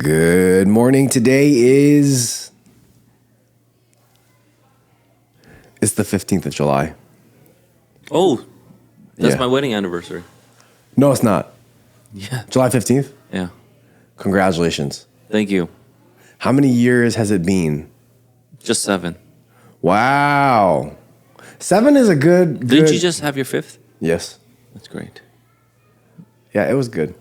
Good morning. Today is... It's the 15th of July. Oh, that's Yeah. my wedding anniversary. No, it's not. Yeah. July 15th? Yeah. Congratulations. Thank you. How many years has it been? Just 7. Wow. 7 is a good... Didn't you just have your 5th? Yes. That's great. Yeah, it was good.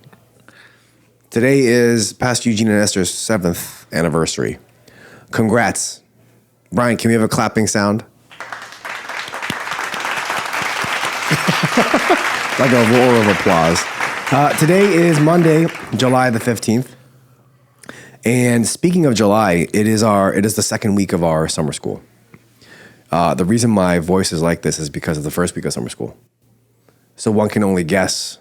Today is Pastor Eugene and Esther's 7th anniversary. Congrats. Brian, can we have a clapping sound? Like a roar of applause. Today is Monday, July the 15th. And speaking of July, it is the second week of our summer school. The reason my voice is like this is because of the first week of summer school. So one can only guess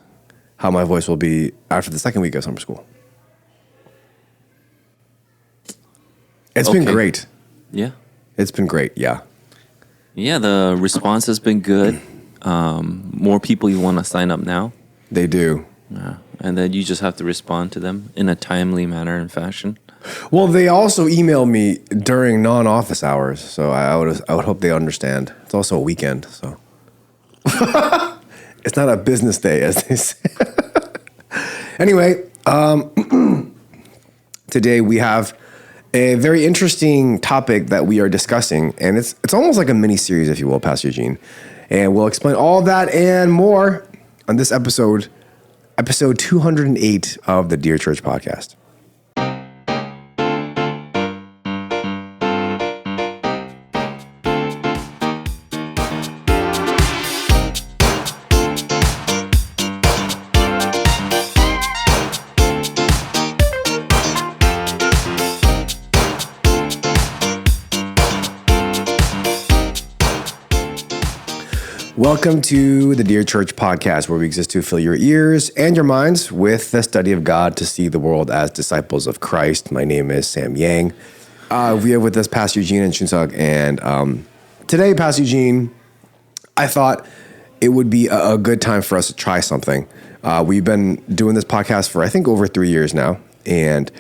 how my voice will be after the second week of summer school. It's been great. Yeah. It's been great, yeah. Yeah, the response has been good. More people you want to sign up now. They do. Yeah. And then you just have to respond to them in a timely manner and fashion. Well, they also email me during non-office hours, so I would hope they understand. It's also a weekend, so. It's not a business day, as they say. Anyway, today we have a very interesting topic that we are discussing, and it's almost like a mini-series, if you will, Pastor Eugene. And we'll explain all that and more on this episode 208 of the Dear Church podcast. Welcome to the Dear Church podcast, where we exist to fill your ears and your minds with the study of God to see the world as disciples of Christ. My name is Sam Yang. We have with us Pastor Eugene and Shunsuk. And today, Pastor Eugene, I thought it would be a good time for us to try something. We've been doing this podcast for, I think, over 3 years now. And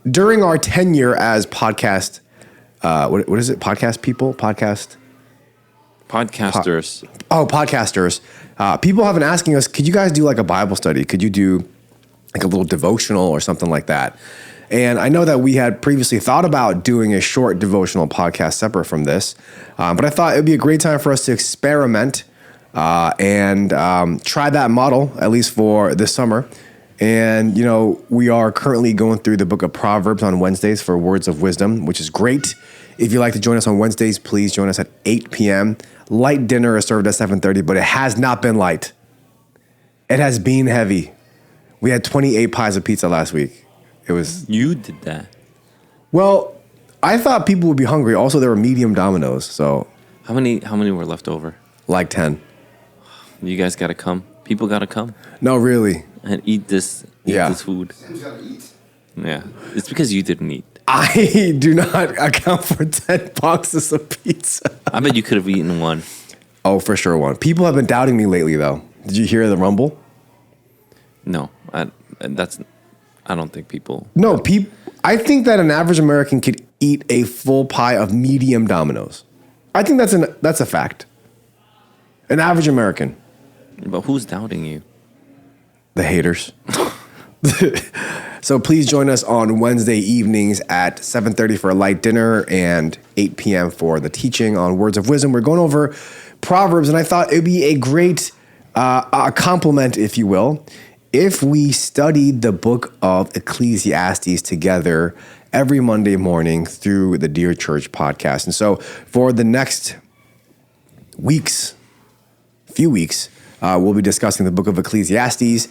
during our tenure as podcast, what is it? Podcast people? Podcasters. Podcasters. People have been asking us, could you guys do like a Bible study? Could you do like a little devotional or something like that? And I know that we had previously thought about doing a short devotional podcast separate from this, but I thought it would be a great time for us to experiment and try that model, at least for this summer. And, you know, we are currently going through the book of Proverbs on Wednesdays for Words of Wisdom, which is great. If you'd like to join us on Wednesdays, please join us at 8 p.m. Light dinner is served at 7:30, but it has not been light. It has been heavy. We had 28 pies of pizza last week. It was... You did that. Well, I thought people would be hungry. Also, there were medium Dominoes, so... How many were left over? Like 10. You guys got to come. People got to come. No, really. And eat this food. Who's got to eat? Yeah. It's because you didn't eat. I do not account for 10 boxes of pizza. I bet you could have eaten one. Oh, for sure one. People have been doubting me lately, though. Did you hear the rumble? No. I don't think people... No, I think that an average American could eat a full pie of medium Dominoes. I think that's a fact. An average American. But who's doubting you? The haters. So please join us on Wednesday evenings at 7:30 for a light dinner and 8 p.m. for the teaching on Words of Wisdom. We're going over Proverbs, and I thought it would be a great compliment, if you will, if we studied the book of Ecclesiastes together every Monday morning through the Dear Church podcast. And so for the next few weeks, we'll be discussing the book of Ecclesiastes.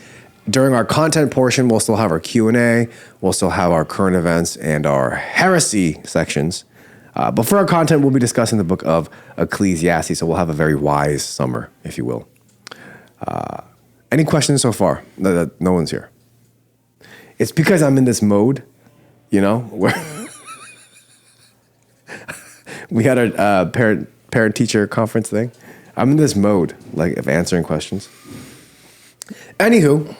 During our content portion, we'll still have our Q&A. We'll still have our current events and our heresy sections. But for our content, we'll be discussing the book of Ecclesiastes. So we'll have a very wise summer, if you will. Any questions so far? No one's here. It's because I'm in this mode, you know, where we had a parent-teacher conference thing. I'm in this mode, like, of answering questions. Anywho,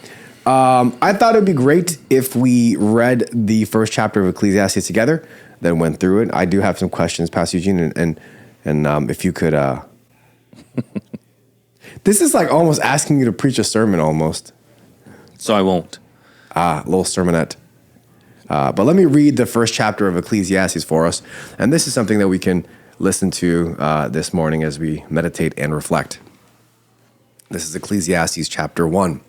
I thought it'd be great if we read the first chapter of Ecclesiastes together, then went through it. I do have some questions, Pastor Eugene, and if you could, this is like almost asking you to preach a sermon, almost. So I won't. A little sermonette. But let me read the first chapter of Ecclesiastes for us, and this is something that we can listen to this morning as we meditate and reflect. This is Ecclesiastes chapter 1.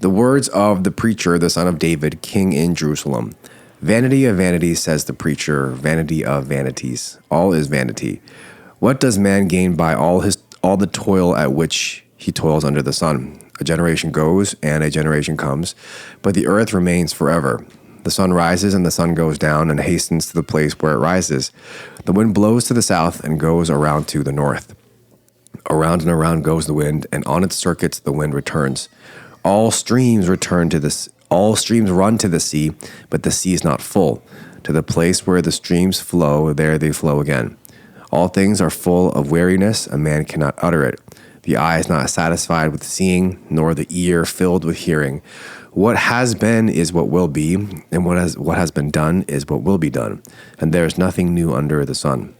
The words of the preacher, the son of David, king in Jerusalem. Vanity of vanities, says the preacher, vanity of vanities. All is vanity. What does man gain by all the toil at which he toils under the sun? A generation goes and a generation comes, but the earth remains forever. The sun rises and the sun goes down and hastens to the place where it rises. The wind blows to the south and goes around to the north. Around and around goes the wind, and on its circuits the wind returns. All streams run to the sea, but the sea is not full. To the place where the streams flow, there they flow again. All things are full of weariness, a man cannot utter it. The eye is not satisfied with seeing, nor the ear filled with hearing. What has been is what will be, and what has been done is what will be done, and there is nothing new under the sun.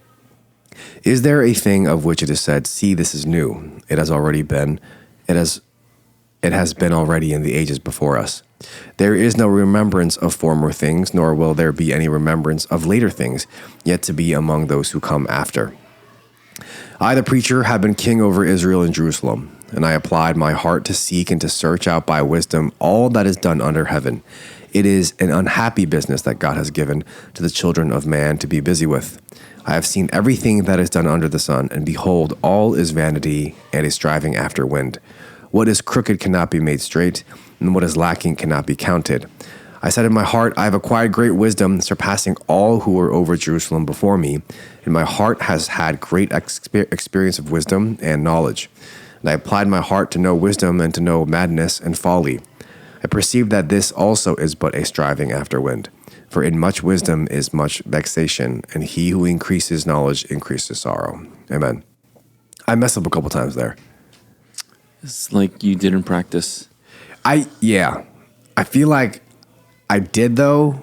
Is there a thing of which it is said, see, this is new? It has been already in the ages before us. There is no remembrance of former things, nor will there be any remembrance of later things, yet to be among those who come after. I, the preacher, have been king over Israel and Jerusalem, and I applied my heart to seek and to search out by wisdom all that is done under heaven. It is an unhappy business that God has given to the children of man to be busy with. I have seen everything that is done under the sun, and behold, all is vanity and a striving after wind. What is crooked cannot be made straight, and what is lacking cannot be counted. I said in my heart, I have acquired great wisdom, surpassing all who were over Jerusalem before me, and my heart has had great experience of wisdom and knowledge. And I applied my heart to know wisdom and to know madness and folly. I perceive that this also is but a striving after wind. For in much wisdom is much vexation, and he who increases knowledge increases sorrow. Amen. I messed up a couple times there. It's like you didn't practice. I feel like I did, though.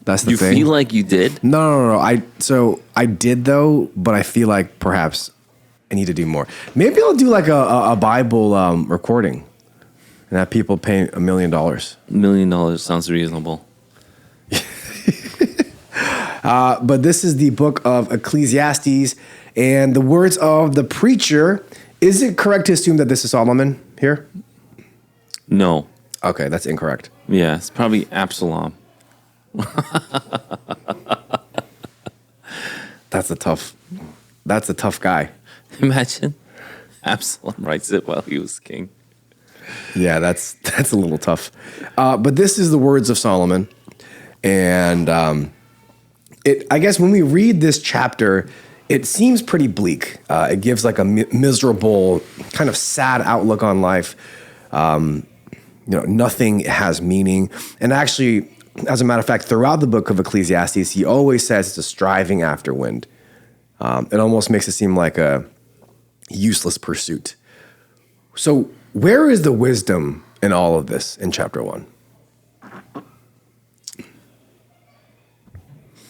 That's the thing. You feel like you did? No. I did, though, but I feel like perhaps I need to do more. Maybe I'll do like a Bible recording and have people pay $1 million. $1 million sounds reasonable. But this is the book of Ecclesiastes, and the words of the preacher. Is it correct to assume that this is Solomon here? No. Okay, that's incorrect. Yeah, it's probably Absalom. That's a tough guy. Imagine Absalom writes it while he was king. Yeah, that's a little tough. But this is the words of Solomon, and I guess when we read this chapter, it seems pretty bleak. It gives like a miserable, kind of sad outlook on life. Nothing has meaning. And actually, as a matter of fact, throughout the book of Ecclesiastes, he always says it's a striving after wind. It almost makes it seem like a useless pursuit. So where is the wisdom in all of this in chapter 1?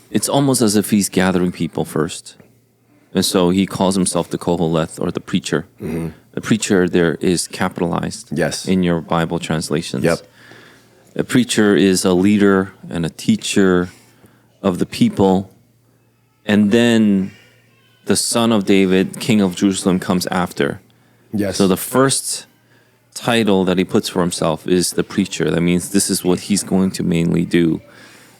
It's almost as if he's gathering people first. And so he calls himself the Koholeth, or the preacher. Mm-hmm. The preacher there is capitalized in your Bible translations. Yep. A preacher is a leader and a teacher of the people. And then the son of David, king of Jerusalem, comes after. Yes. So the first title that he puts for himself is the preacher. That means this is what he's going to mainly do.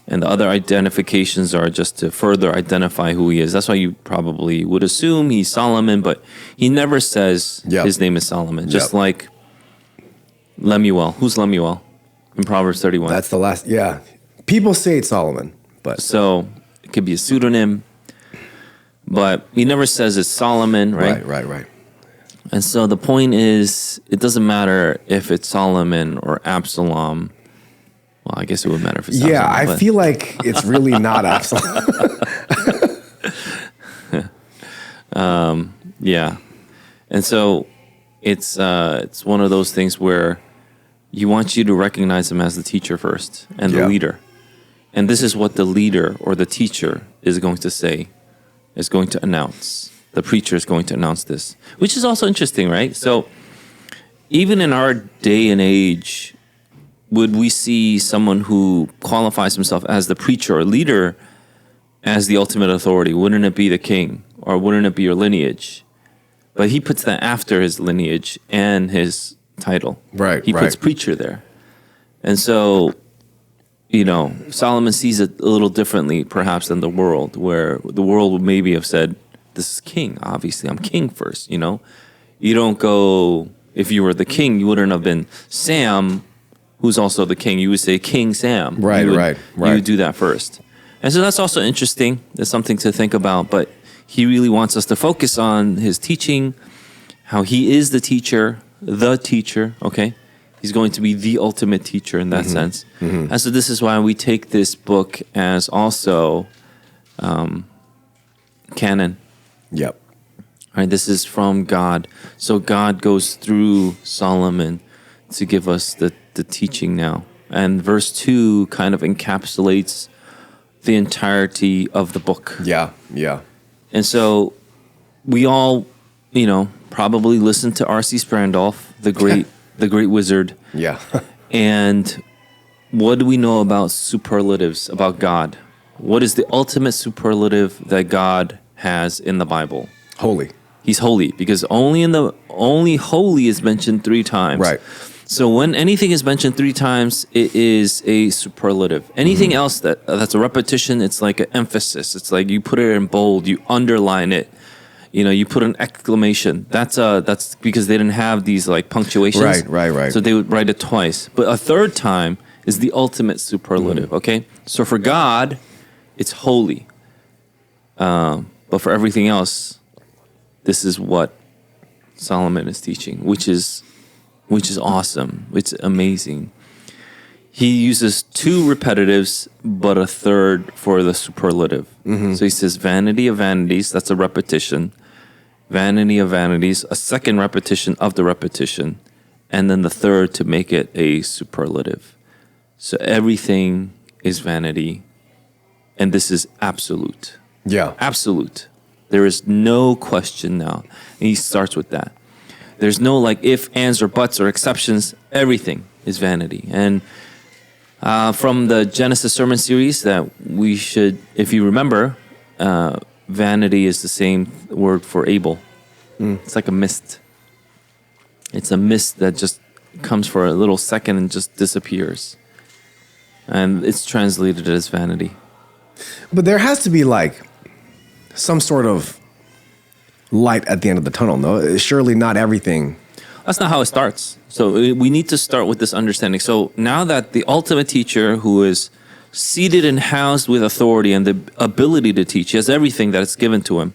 And the other identifications are just to further identify who he is. That's why you probably would assume he's Solomon, but he never says his name is Solomon. Just like Lemuel. Who's Lemuel in Proverbs 31? That's the last. Yeah. People say it's Solomon, but. So it could be a pseudonym, but he never says it's Solomon, right? Right. And so the point is, it doesn't matter if it's Solomon or Absalom. Well, I guess it would matter if it's Absalom. Yeah, I feel like it's really not Absalom. Yeah. And so it's one of those things where he wants you to recognize him as the teacher first and the Yeah. leader. And this is what the leader or the teacher is going to say, is going to announce. The preacher is going to announce this, which is also interesting, right? So even in our day and age, would we see someone who qualifies himself as the preacher or leader as the ultimate authority? Wouldn't it be the king, or wouldn't it be your lineage? But he puts that after his lineage and his title. Right, He puts right. preacher there. And so, Solomon sees it a little differently perhaps than the world, where the world would maybe have said, this is king, obviously. I'm king first, You don't go, if you were the king, you wouldn't have been Sam, who's also the king. You would say King Sam. Right, You would- right. You would do that first. And so that's also interesting. There's something to think about, but he really wants us to focus on his teaching, how he is the teacher, okay? He's going to be the ultimate teacher in that sense. And so this is why we take this book as also canon. Yep. Right, this is from God. So God goes through Solomon to give us the teaching now. And verse 2 kind of encapsulates the entirety of the book. Yeah. Yeah. And so we all, probably listened to R.C. Sprandolph, the great wizard. Yeah. And what do we know about superlatives, about God? What is the ultimate superlative that God has in the Bible? Holy. He's holy, because only holy is mentioned 3 times. Right. So when anything is mentioned 3 times, it is a superlative. Anything else that's a repetition, it's like an emphasis. It's like you put it in bold, you underline it. You put an exclamation. That's because they didn't have these like punctuations. Right. So they would write it twice. But a 3rd time is the ultimate superlative. Okay. So for God, it's holy. But for everything else, this is what Solomon is teaching, which is awesome. It's amazing. He uses 2 repetitives, but a 3rd for the superlative. So he says, vanity of vanities, that's a repetition. Vanity of vanities, a 2nd repetition of the repetition. And then the 3rd to make it a superlative. So everything is vanity. And this is absolute. Yeah. Absolute. There is no question now. And he starts with that. There's no like if, ands, or buts, or exceptions. Everything is vanity. And from the Genesis sermon series that we should, if you remember, vanity is the same word for Abel. It's like a mist. It's a mist that just comes for a little second and just disappears. And it's translated as vanity. But there has to be like some sort of light at the end of the tunnel, no? Surely not everything. That's not how it starts. So we need to start with this understanding. So now that the ultimate teacher, who is seated and housed with authority and the ability to teach, he has everything that is given to him.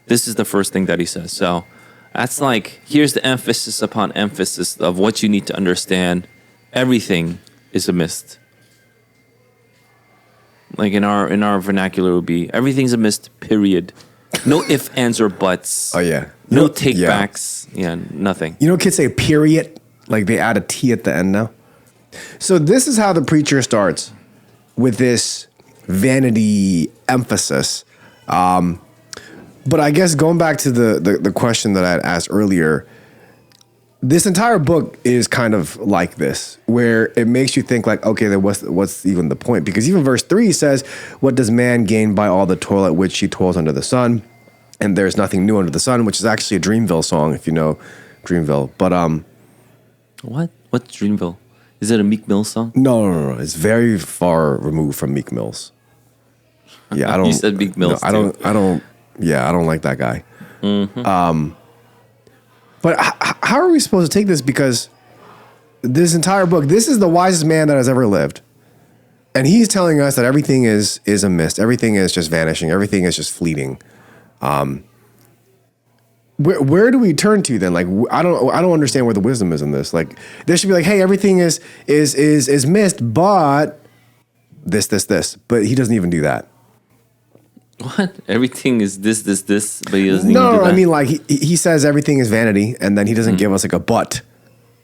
This is the first thing that he says. So that's like, here's the emphasis upon emphasis of what you need to understand. Everything is a mist. Like in our vernacular would be, everything's a mist, period. No ifs, ands, or buts. Oh, yeah. No take-backs. Yeah, nothing. Kids say period, like they add a T at the end now. So this is how the preacher starts, with this vanity emphasis. But I guess going back to the question that I had asked earlier, this entire book is kind of like this, where it makes you think like, okay, then what's even the point? Because even verse 3 says, what does man gain by all the toil at which he toils under the sun? And there's nothing new under the sun, which is actually a Dreamville song, if you know Dreamville. But What? What's Dreamville? Is it a Meek Mill song? no. It's very far removed from Meek Mill's. Yeah, I don't. You said Meek Mill's I don't. Yeah, I don't like that guy. But how are we supposed to take this? Because this entire book, this is the wisest man that has ever lived. And he's telling us that everything is a mist. Everything is just vanishing. Everything is just fleeting. Where do we turn to then? Like, I don't understand where the wisdom is in this. Like, there should be like, hey, everything is mist, but this. But he doesn't even do that. What? Everything is this, but he doesn't even do that. I mean, like, he says everything is vanity, and then he doesn't give us like a but.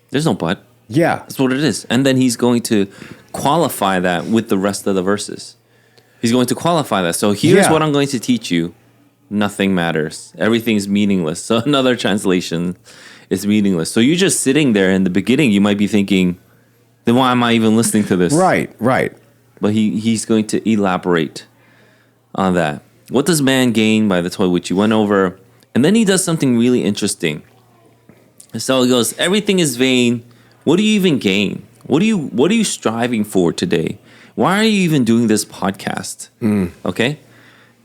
There's no but. Yeah. That's what it is. And then he's going to qualify that with the rest of the verses. He's going to qualify that. So here's what I'm going to teach you. Nothing matters. Everything's meaningless. So another translation is meaningless. So you're just sitting there in the beginning. You might be thinking, then why am I even listening to this? Right. But he's going to elaborate on that. What does man gain by the toil which you went over? And then he does something really interesting. So he goes, everything is vain. What do you even gain? What are you striving for today? Why are you even doing this podcast? Okay?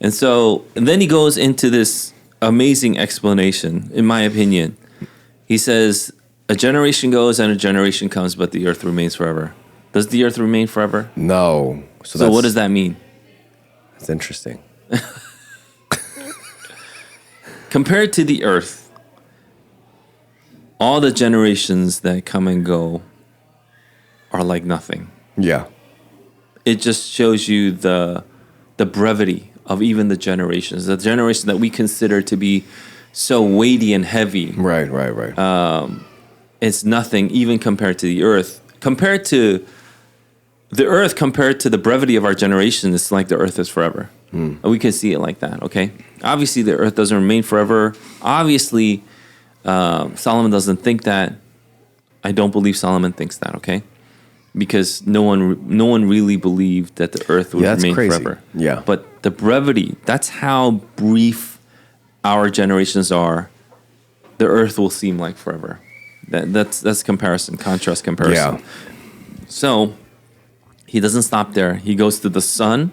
And then he goes into this amazing explanation, in my opinion. He says, a generation goes and a generation comes, but the earth remains forever. Does the earth remain forever? No. So what does that mean? That's interesting. Compared to the earth, all the generations that come and go are like nothing. Yeah. It just shows you the brevity of even the generations that we consider to be so weighty and heavy. Right. It's nothing even compared to the earth. Compared to the brevity of our generation, it's like the earth is forever. We can see it like that, okay? Obviously, the earth doesn't remain forever. Obviously, Solomon doesn't think that. I don't believe Solomon thinks that, okay? Because no one really believed that the earth would remain forever. Yeah. But the brevity, that's how brief our generations are. The earth will seem like forever. That's contrast comparison. Yeah. So he doesn't stop there. He goes to the sun,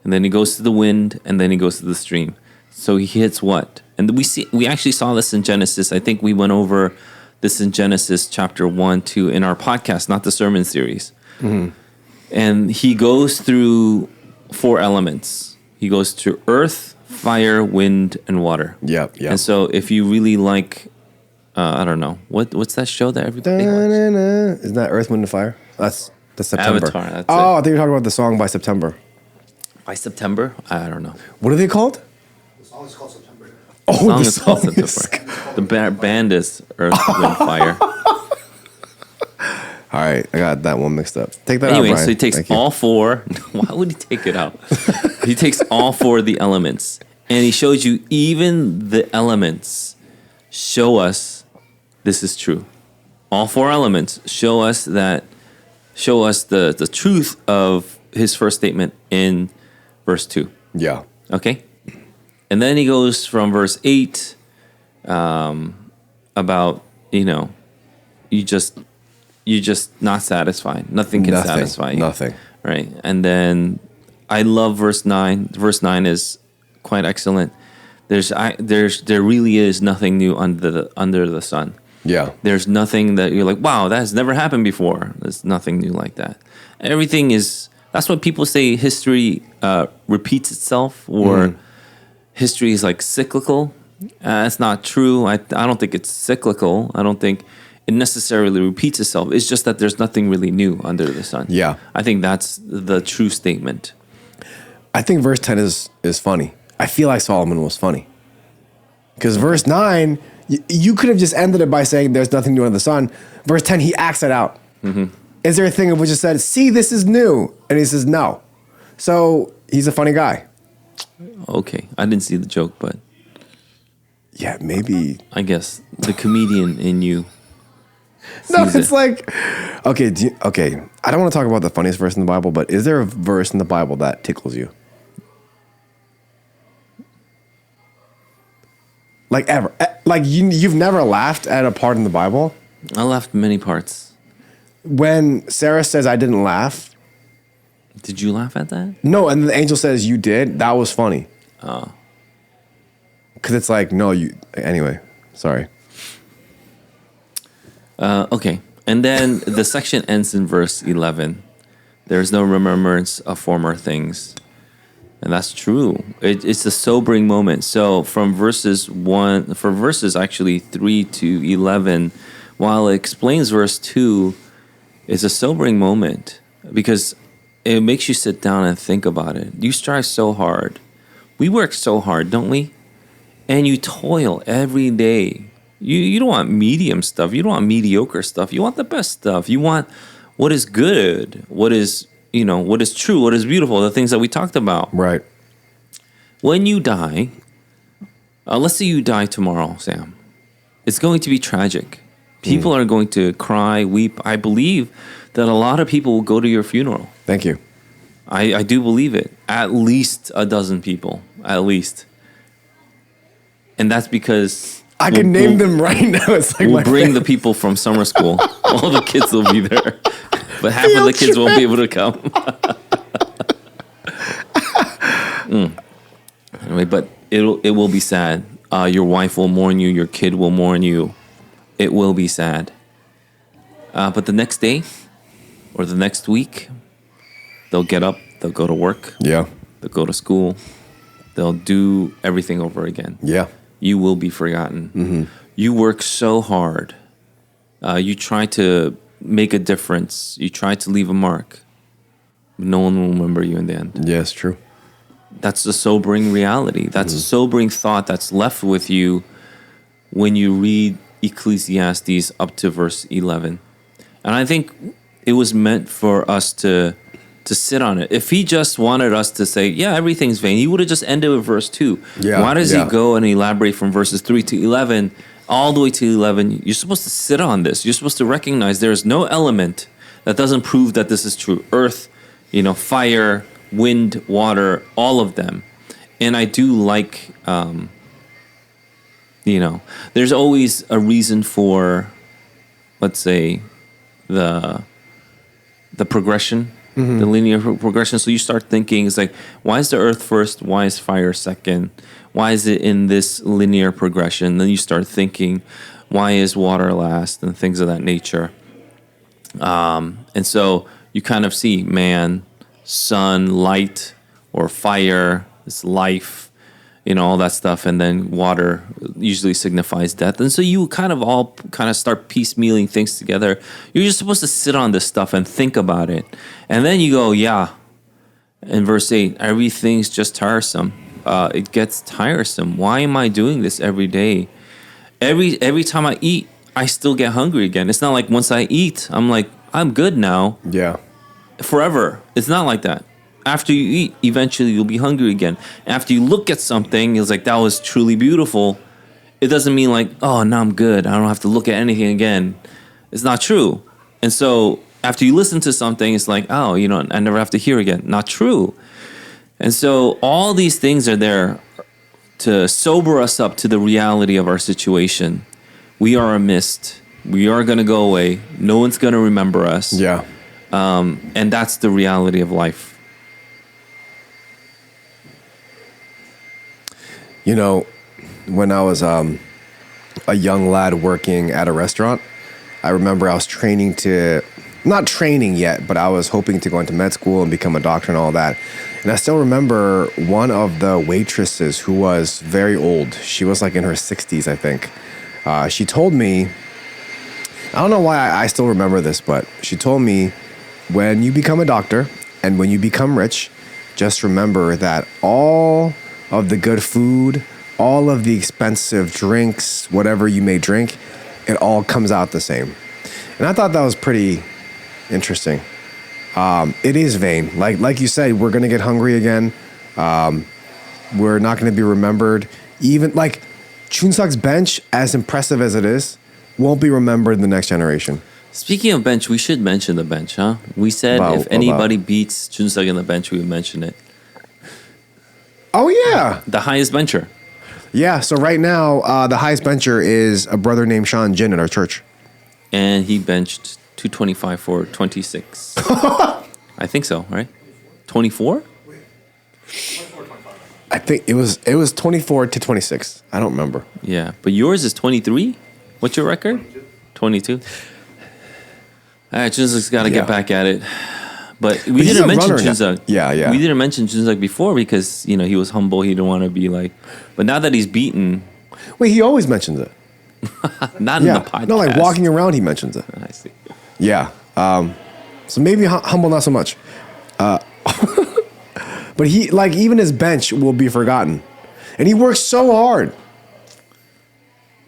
and then he goes to the wind, and then he goes to the stream. So he hits what? And we actually saw this in Genesis. I think we went over this in Genesis chapter 1, 2 in our podcast, not the sermon series. Mm-hmm. And he goes through 4 elements. He goes through earth, fire, wind, and water. Yeah. And so if you really like, I don't know, what's that show that everybody watches? Isn't that Earth, Wind, and Fire? That's September. Avatar, that's I it. thought you were talking about the song by September. By September? I don't know. What are they called? The song is called September. Oh, the is called song is... September. The band is Earth, Wind, Fire. All right, I got that one mixed up. Take that out, Anyway, Brian. so he takes Thank you. all 4. Why would he take it out? He takes all 4 of the elements, and he shows you even the elements show us this is true. All 4 elements show us the truth of his first statement in verse 2. Yeah. Okay? And then he goes from verse 8 about, you're just not satisfied. Nothing can satisfy you. Nothing. Right? And then I love verse 9. Verse 9 is quite excellent. There really is nothing new under the sun. Yeah. There's nothing that you're like, wow, that has never happened before. There's nothing new like that. Everything is, that's what people say history repeats itself, or history is like cyclical. That's not true. I don't think it's cyclical. I don't think it necessarily repeats itself. It's just that there's nothing really new under the sun. Yeah. I think that's the true statement. I think verse 10 is funny. I feel like Solomon was funny. Because verse 9, you could have just ended it by saying there's nothing new under the sun. Verse 10, he acts it out. Mm-hmm. Is there a thing of which it said, see, this is new? And he says, no. So he's a funny guy. Okay. I didn't see the joke, but Yeah, maybe. I guess the comedian in you. No, sees it's it. like, okay, I don't want to talk about the funniest verse in the Bible, but is there a verse in the Bible that tickles you? Like ever? Like you've never laughed at a part in the Bible? I laughed many parts. When Sarah says, I didn't laugh. Did you laugh at that? No, and the angel says, you did. That was funny. Oh. Because it's like, no, anyway, sorry. Okay. And then the section ends in verse 11. There's no remembrance of former things. And that's true. It's a sobering moment. So from verses 3 to 11, while it explains verse 2, it's a sobering moment because it makes you sit down and think about it. You strive so hard. We work so hard, don't we? And you toil every day You don't want medium stuff. You don't want mediocre stuff. You want the best stuff. You want what is good, what is, what is true, what is beautiful, the things that we talked about. Right. When you die, let's say you die tomorrow, Sam. It's going to be tragic. People are going to cry, weep. I believe that a lot of people will go to your funeral. Thank you. I do believe it. At least a dozen people. At least. And that's because I can name them right now. It's like we'll bring the people from summer school. All the kids will be there. But half of the kids won't be able to come. Anyway, but it will be sad. Your wife will mourn you. Your kid will mourn you. It will be sad. But the next day or the next week, they'll get up. They'll go to work. Yeah. They'll go to school. They'll do everything over again. Yeah. You will be forgotten. You work so hard. You try to make a difference. You try to leave a mark. No one will remember you in the end. Yes, true. That's a sobering reality. That's a sobering thought that's left with you when you read Ecclesiastes up to verse 11. And I think it was meant for us to sit on it. If he just wanted us to say, yeah, everything's vain, he would have just ended with verse 2. Yeah, Why does he go and elaborate from verses 3 to 11, all the way to 11? You're supposed to sit on this. You're supposed to recognize there is no element that doesn't prove that this is true. Earth, fire, wind, water, all of them. And I do like, there's always a reason for, let's say, the progression, the linear progression. So you start thinking, it's like, why is the earth first? Why is fire second? Why is it in this linear progression? Then you start thinking, why is water last? And things of that nature. And so you kind of see man, sun, light, or fire, this life, all that stuff. And then water usually signifies death. And so you kind of start piecemealing things together. You're just supposed to sit on this stuff and think about it. And then you go, yeah. In verse 8, everything's just tiresome. It gets tiresome. Why am I doing this every day? Every time I eat, I still get hungry again. It's not like once I eat, I'm like, I'm good now. Yeah. Forever. It's not like that. After you eat, eventually you'll be hungry again. After you look at something, it's like, that was truly beautiful. It doesn't mean like, oh, now I'm good. I don't have to look at anything again. It's not true. And so after you listen to something, it's like, oh, I never have to hear again. Not true. And so all these things are there to sober us up to the reality of our situation. We are a mist. We are going to go away. No one's going to remember us. Yeah. And that's the reality of life. When I was a young lad working at a restaurant, I remember I was not training yet, but I was hoping to go into med school and become a doctor and all that. And I still remember one of the waitresses who was very old. She was like in her 60s, I think. She told me, I don't know why I still remember this, but she told me, when you become a doctor and when you become rich, just remember that all of the good food, all of the expensive drinks, whatever you may drink, it all comes out the same. And I thought that was pretty interesting. It is vain. Like you said, we're going to get hungry again. We're not going to be remembered. Even like Chunsuk's bench, as impressive as it is, won't be remembered in the next generation. Speaking of bench, we should mention the bench, huh? We said if anybody beats Chunsuk in the bench, we would mention it. Oh, yeah. The highest bencher. Yeah, so right now, the highest bencher is a brother named Sean Jin at our church. And he benched 225 for 26. I think so, right? 24? I think it was 24 to 26. I don't remember. Yeah, but yours is 23? What's your record? 22. All right, Junsuk's got to get back at it. But we didn't mention Junsuk. Yeah. We didn't mention Junsuk before because, he was humble. He didn't want to be like... But now that he's beaten... Wait, he always mentions it. Not in the podcast. No, like walking around, he mentions it. I see. Yeah. So maybe humble, not so much. But he, like, even his bench will be forgotten. And he works so hard.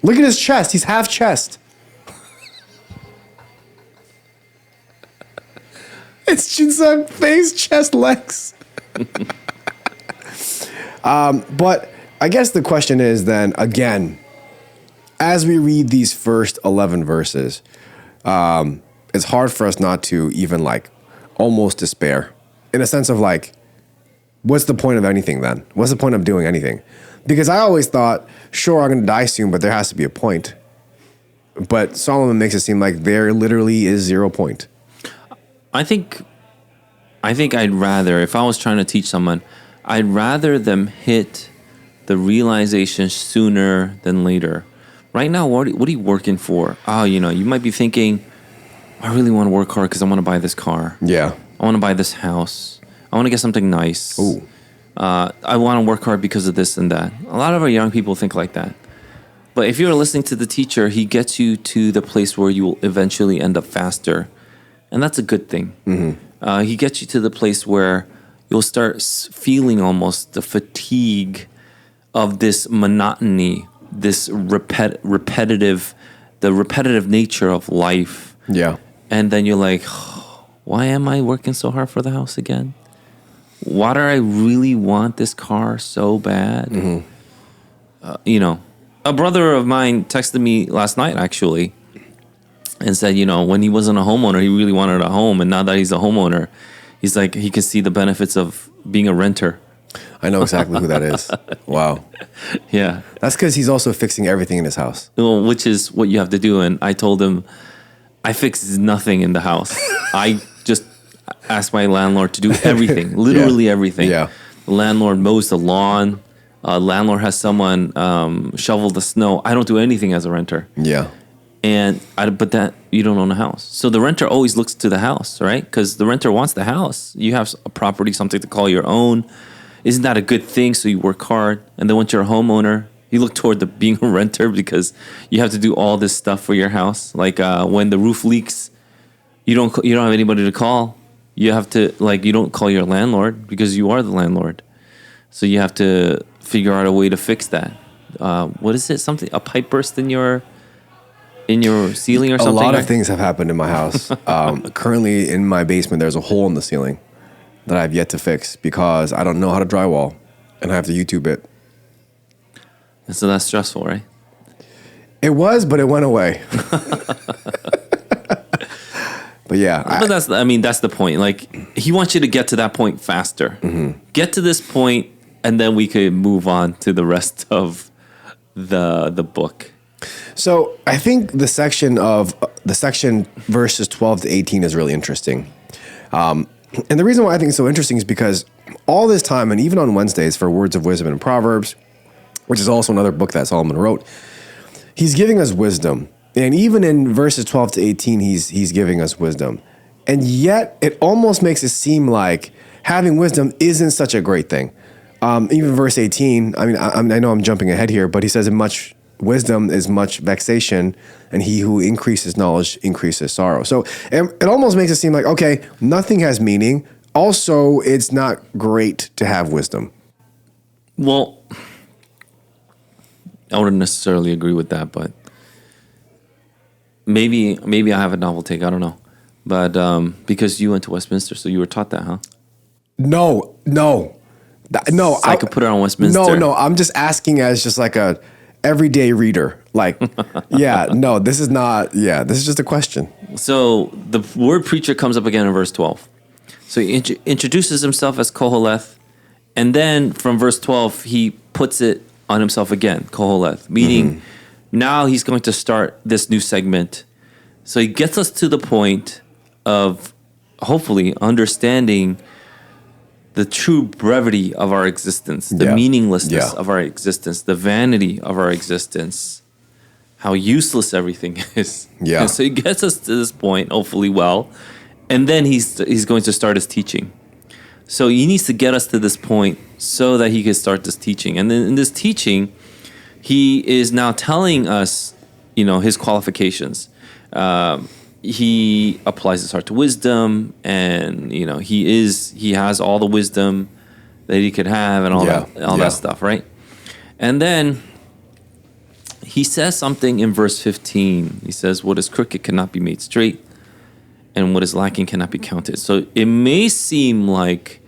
Look at his chest. He's half chest. It's Jinsung face, chest, legs. But I guess the question is then, again, as we read these first 11 verses, it's hard for us not to even like almost despair in a sense of like, what's the point of anything then? What's the point of doing anything? Because I always thought, sure, I'm going to die soon, but there has to be a point. But Solomon makes it seem like there literally is 0 point. I think I'd rather, if I was trying to teach someone, I'd rather them hit the realization sooner than later. Right now, what are you working for? Oh, you might be thinking, I really want to work hard because I want to buy this car. Yeah. I want to buy this house. I want to get something nice. Ooh. I want to work hard because of this and that. A lot of our young people think like that. But if you're listening to the teacher, he gets you to the place where you will eventually end up faster. And that's a good thing. Mm-hmm. He gets you to the place where you'll start feeling almost the fatigue of this monotony, this repetitive nature of life. Yeah. And then you're like, oh, why am I working so hard for the house again? Why do I really want this car so bad? Mm-hmm. A brother of mine texted me last night, actually, and said, when he wasn't a homeowner, he really wanted a home. And now that he's a homeowner, he's like, he can see the benefits of being a renter. I know exactly who that is. Wow. Yeah. That's because he's also fixing everything in his house. Well, which is what you have to do. And I told him, I fix nothing in the house. I just ask my landlord to do everything, literally everything. Yeah. The landlord mows the lawn. Landlord has someone shovel the snow. I don't do anything as a renter. Yeah. But that you don't own a house. So the renter always looks to the house, right? Because the renter wants the house. You have a property, something to call your own. Isn't that a good thing? So you work hard. And then once you're a homeowner, you look toward being a renter because you have to do all this stuff for your house. Like when the roof leaks, you don't have anybody to call. You have to, you don't call your landlord because you are the landlord. So you have to figure out a way to fix that. What is it? A pipe burst in your ceiling or something? A lot of things have happened in my house. Currently in my basement, there's a hole in the ceiling that I've yet to fix because I don't know how to drywall and I have to YouTube it. And so that's stressful, right? It was, but it went away. But yeah. That's the point. Like, he wants you to get to that point faster. Mm-hmm. Get to this point, and then we could move on to the rest of the book. So I think the section verses 12 to 18 is really interesting. And the reason why I think it's so interesting is because all this time, and even on Wednesdays for Words of Wisdom and Proverbs, which is also another book that Solomon wrote, he's giving us wisdom. And even in verses 12 to 18, he's giving us wisdom. And yet it almost makes it seem like having wisdom isn't such a great thing. Even verse 18, I know I'm jumping ahead here, but he says, much wisdom is much vexation, and he who increases knowledge increases sorrow. So it almost makes it seem like, okay, nothing has meaning. Also, it's not great to have wisdom. Well, I wouldn't necessarily agree with that, but maybe I have a novel take. I don't know. But because you went to Westminster, so you were taught that, huh? No. So I could put it on Westminster. No. I'm just asking as just like a everyday reader. Like, this is just a question. So the word preacher comes up again in verse 12. So he introduces himself as Koholeth, and then from verse 12, he puts it on himself again, Koholeth, meaning now he's going to start this new segment. So he gets us to the point of hopefully understanding the true brevity of our existence, the meaninglessness of our existence, the vanity of our existence, how useless everything is. Yeah. And so he gets us to this point, hopefully well, and then he's going to start his teaching. So he needs to get us to this point so that he can start this teaching. And then in this teaching, he is now telling us, his qualifications. He applies his heart to wisdom, and he has all the wisdom that he could have, and all that stuff, right? And then he says something in verse 15. He says, what is crooked cannot be made straight, and what is lacking cannot be counted. So it may seem like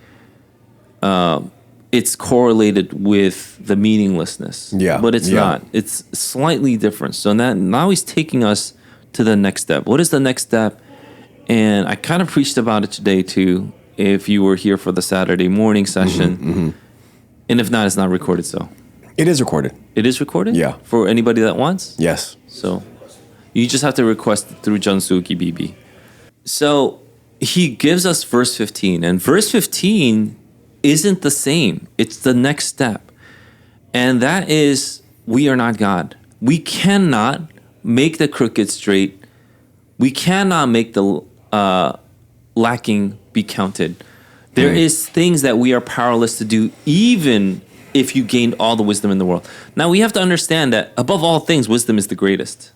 it's correlated with the meaninglessness, but it's not. It's slightly different. So now he's taking us to the next step. What is the next step? And I kind of preached about it today too, if you were here for the Saturday morning session. And if not, it's not recorded, so. It is recorded. It is recorded? Yeah. For anybody that wants? Yes. So you just have to request it through Junsuki BB. So he gives us verse 15, and verse 15 isn't the same. It's the next step. And that is, we are not God. We cannot make the crooked straight. We cannot make the lacking be counted. There is things that we are powerless to do, even if you gained all the wisdom in the world. Now we have to understand that above all things, wisdom is the greatest.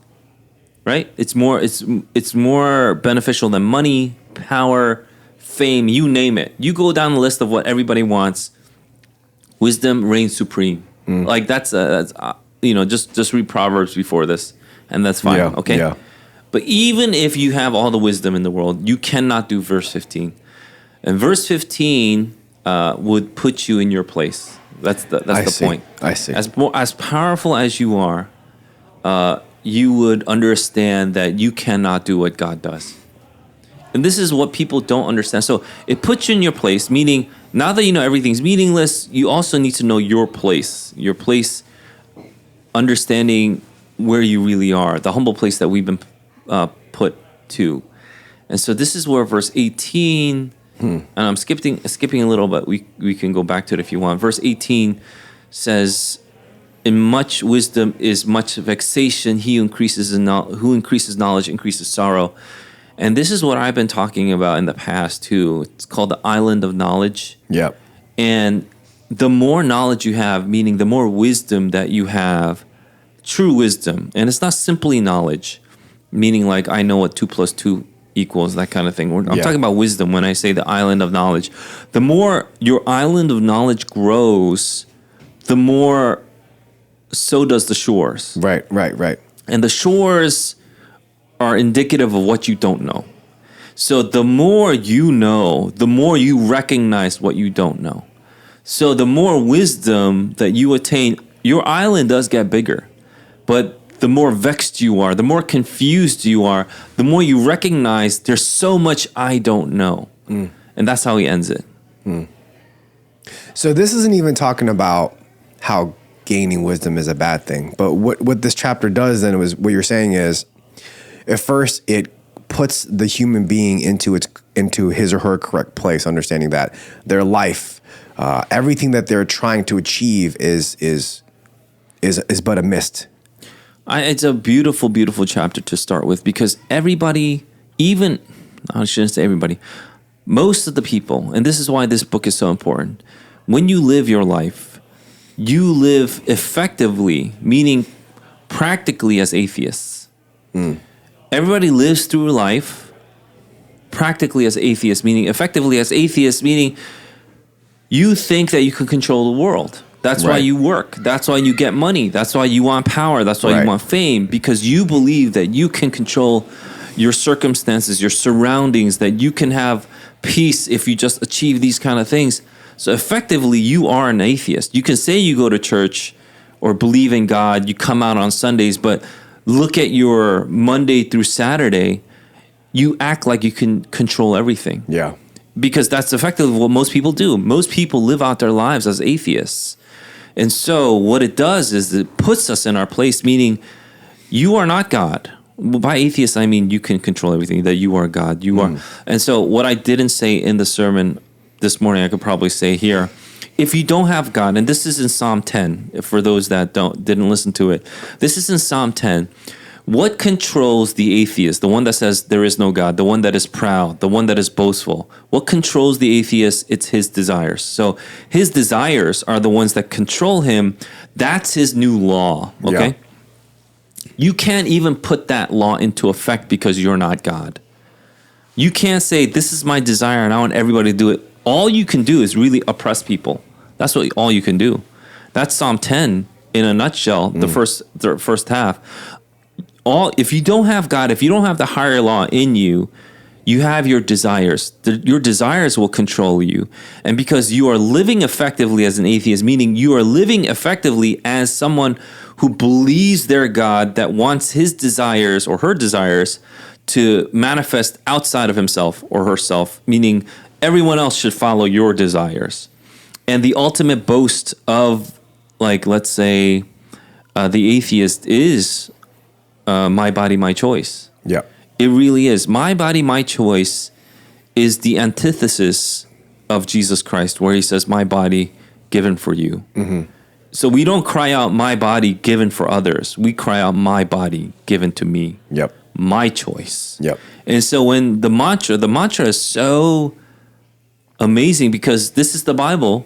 Right? It's more beneficial than money, power, fame, you name it. You go down the list of what everybody wants. Wisdom reigns supreme. Like that's just read Proverbs before this, and that's fine. Okay. Yeah. But even if you have all the wisdom in the world, you cannot do verse 15. And verse 15 would put you in your place. That's the point. I see. As powerful as you are, you would understand that you cannot do what God does. And this is what people don't understand. So it puts you in your place, meaning now that you know everything's meaningless, you also need to know your place. Your place, understanding where you really are, the humble place that we've been put to. And so this is where verse 18, and I'm skipping a little, but we can go back to it if you want. Verse 18 says, in much wisdom is much vexation. He who increases knowledge increases sorrow. And this is what I've been talking about in the past too. It's called the island of knowledge. Yep. And the more knowledge you have, meaning the more wisdom that you have, true wisdom, and it's not simply knowledge, meaning like I know what 2 + 2 equals, that kind of thing. I'm talking about wisdom when I say the island of knowledge. The more your island of knowledge grows, the more so does the shores. Right. And the shores are indicative of what you don't know. So the more you know, the more you recognize what you don't know. So the more wisdom that you attain, your island does get bigger. But the more vexed you are, the more confused you are, the more you recognize there's so much I don't know. And that's how he ends it. So this isn't even talking about how gaining wisdom is a bad thing. But what this chapter does then was, what you're saying is, at first it puts the human being into his or her correct place, understanding that their life, everything that they're trying to achieve is but a mist. It's a beautiful, beautiful chapter to start with, because everybody, I shouldn't say everybody, most of the people, and this is why this book is so important, when you live your life, you live effectively, meaning practically as atheists. Everybody lives through life practically as atheists, meaning effectively as atheists, meaning you think that you can control the world. That's why you work. That's why you get money. That's why you want power. That's why you want fame, because you believe that you can control your circumstances, your surroundings, that you can have peace if you just achieve these kind of things. So effectively, you are an atheist. You can say you go to church or believe in God, you come out on Sundays, but look at your Monday through Saturday, you act like you can control everything. Yeah. Because that's effectively what most people do. Most people live out their lives as atheists. And so what it does is it puts us in our place, meaning you are not God. By atheist, I mean you can control everything, that you are God. You are. And so what I didn't say in the sermon this morning, I could probably say here. If you don't have God, and this is in Psalm 10, for those that didn't listen to it, this is in Psalm 10. What controls the atheist, the one that says there is no God, the one that is proud, the one that is boastful? What controls the atheist? It's his desires. So his desires are the ones that control him. That's his new law, okay? Yeah. You can't even put that law into effect because you're not God. You can't say, this is my desire and I want everybody to do it. All you can do is really oppress people. That's all you can do. That's Psalm 10 in a nutshell, the first half. If you don't have God, if you don't have the higher law in you, you have your desires. Your desires will control you. And because you are living effectively as an atheist, meaning you are living effectively as someone who believes their God that wants his desires or her desires to manifest outside of himself or herself, meaning everyone else should follow your desires. And the ultimate boast of, like, let's say, the atheist is my body, my choice. Yeah. It really is. My body, my choice is the antithesis of Jesus Christ, where he says, my body given for you. Mm-hmm. So we don't cry out, my body given for others. We cry out, my body given to me. Yep. My choice. Yep. And so when the mantra is so amazing because this is the Bible.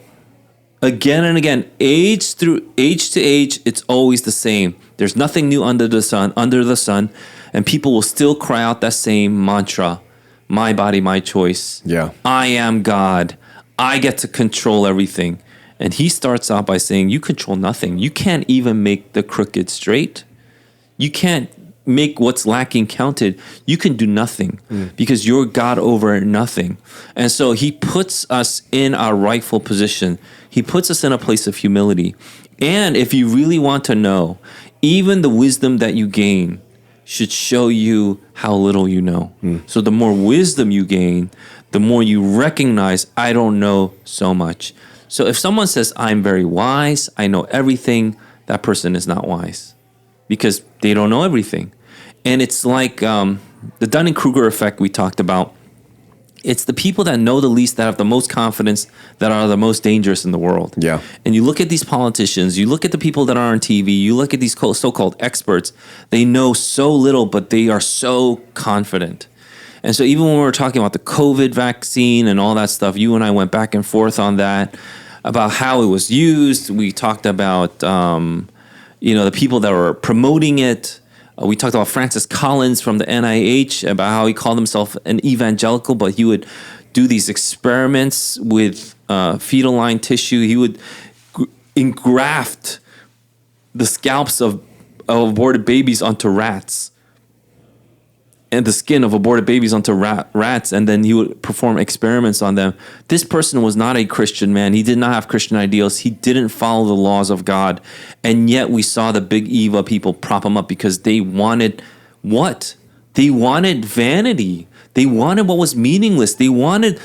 Again and again, age to age, it's always the same. There's nothing new under the sun, and people will still cry out that same mantra, my body, my choice. Yeah. I am God. I get to control everything. And he starts out by saying, you control nothing. You can't even make the crooked straight. You can't make what's lacking counted. You can do nothing because you're God over nothing. And so he puts us in our rightful position. He puts us in a place of humility. And if you really want to know, even the wisdom that you gain should show you how little you know. So the more wisdom you gain, the more you recognize, I don't know so much. So if someone says, I'm very wise, I know everything, that person is not wise because they don't know everything. And it's like the Dunning-Kruger effect we talked about. It's the people that know the least that have the most confidence that are the most dangerous in the world. Yeah. And you look at these politicians, you look at the people that are on TV, you look at these so-called experts, they know so little, but they are so confident. And so even when we were talking about the COVID vaccine and all that stuff, you and I went back and forth on that, about how it was used. We talked about, the people that were promoting it. We talked about Francis Collins from the NIH, about how he called himself an evangelical, but he would do these experiments with fetal line tissue. He would engraft the scalps of aborted babies onto rats and the skin of aborted babies onto rats, and then he would perform experiments on them. This person was not a Christian man. He did not have Christian ideals. He didn't follow the laws of God. And yet we saw the big Eva people prop him up because they wanted what? They wanted vanity. They wanted what was meaningless. They wanted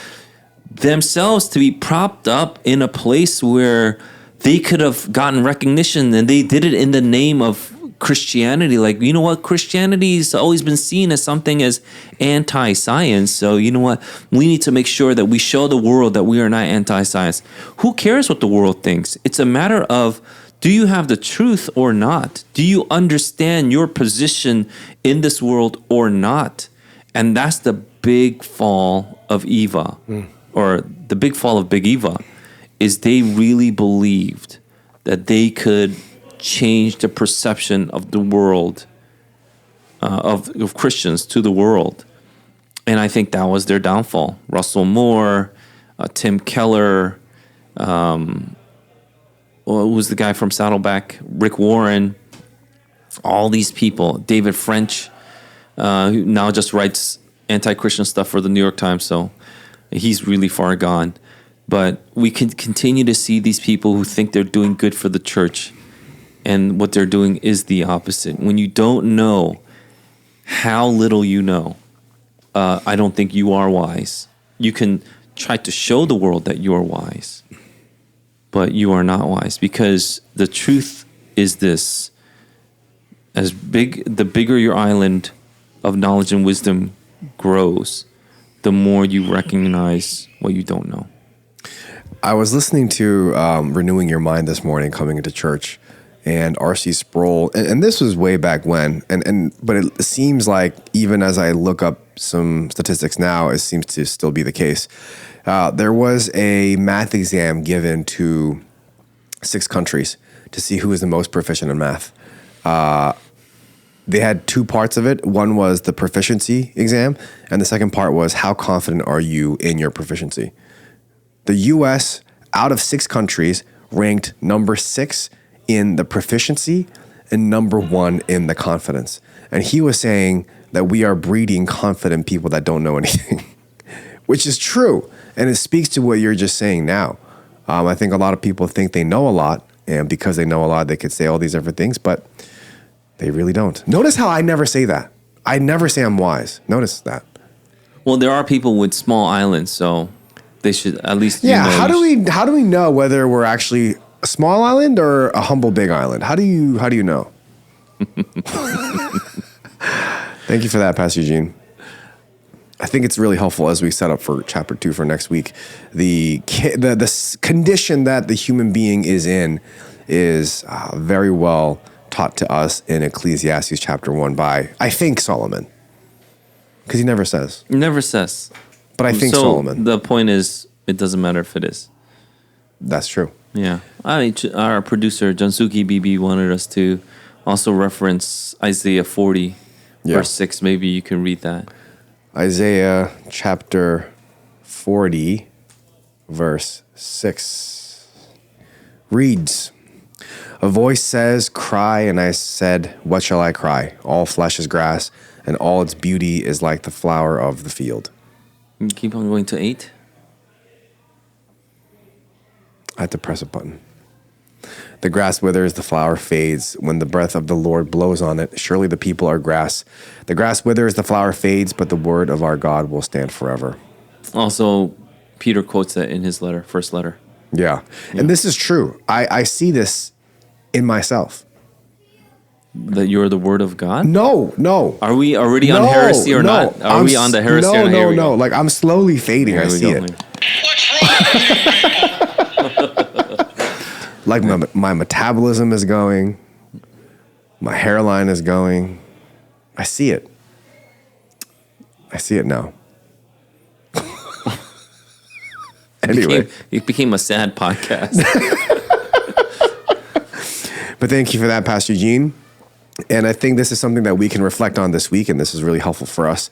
themselves to be propped up in a place where they could have gotten recognition, and they did it in the name of Christianity. Like, you know what? Christianity has always been seen as something as anti-science. So, you know what? We need to make sure that we show the world that we are not anti-science. Who cares what the world thinks? It's a matter of, do you have the truth or not? Do you understand your position in this world or not? And that's the big fall of Eva, or the big fall of Big Eva, is they really believed that they could change the perception of the world, of Christians to the world. And I think that was their downfall. Russell Moore, Tim Keller, who was the guy from Saddleback, Rick Warren, all these people, David French, who now just writes anti-Christian stuff for the New York Times, so he's really far gone. But we can continue to see these people who think they're doing good for the church, and what they're doing is the opposite. When you don't know how little you know, I don't think you are wise. You can try to show the world that you are wise, but you are not wise, because the truth is this: the bigger your island of knowledge and wisdom grows, the more you recognize what you don't know. I was listening to Renewing Your Mind this morning coming into church, and R.C. Sproul, and this was way back when, but it seems like even as I look up some statistics now, it seems to still be the case. There was a math exam given to 6 countries to see who is the most proficient in math. They had 2 parts of it. One was the proficiency exam, and the second part was how confident are you in your proficiency. The U.S., out of 6 countries, ranked number 6 in the proficiency and number one in the confidence. And he was saying that we are breeding confident people that don't know anything, which is true. And it speaks to what you're just saying now. I think a lot of people think they know a lot, and because they know a lot, they could say all these different things, but they really don't. Notice how I never say that. I never say I'm wise. Notice that. Well, there are people with small islands, so they should at least. Yeah. How do we know whether we're actually a small island or a humble big island? How do you know? Thank you for that, Pastor Eugene. I think it's really helpful as we set up for chapter 2 for next week. The condition that the human being is in is very well taught to us in Ecclesiastes chapter 1 by, I think, Solomon. Because he never says. He never says. But I think so Solomon. The point is, it doesn't matter if it is. That's true. Yeah. Our producer, Junsuki BB, wanted us to also reference Isaiah 40, verse 6. Maybe you can read that. Isaiah chapter 40, verse 6 reads, "A voice says, 'Cry,' and I said, 'What shall I cry?' All flesh is grass, and all its beauty is like the flower of the field." You keep on going to 8. I had to press a button. "The grass withers, the flower fades. When the breath of the Lord blows on it, surely the people are grass. The grass withers, the flower fades, but the word of our God will stand forever." Also, Peter quotes that in his letter, first letter. Yeah. And this is true. I see this in myself. That you're the word of God? No. Are we already on heresy or not? Are we on the heresy or not? Here we go. Like, I'm slowly fading. I see it. What's wrong with you people? Like my metabolism is going. My hairline is going. I see it. I see it now. Anyway. It became a sad podcast. But thank you for that, Pastor Gene. And I think this is something that we can reflect on this week, and this is really helpful for us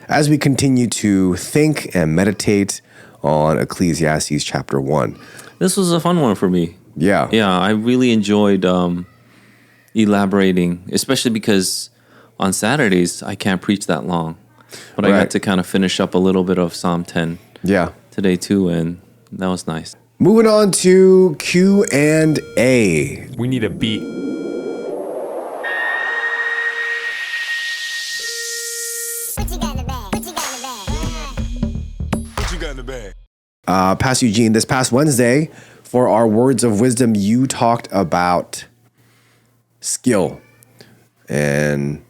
as we continue to think and meditate on Ecclesiastes chapter 1. This was a fun one for me. Yeah. Yeah, I really enjoyed elaborating, especially because on Saturdays I can't preach that long. But I got to kind of finish up a little bit of Psalm 10 today too, and that was nice. Moving on to Q&A. We need a beat. What you got in the bag? What you got in the bag? What you got in the bag? Pastor Eugene, this past Wednesday, for our words of wisdom, you talked about skill. And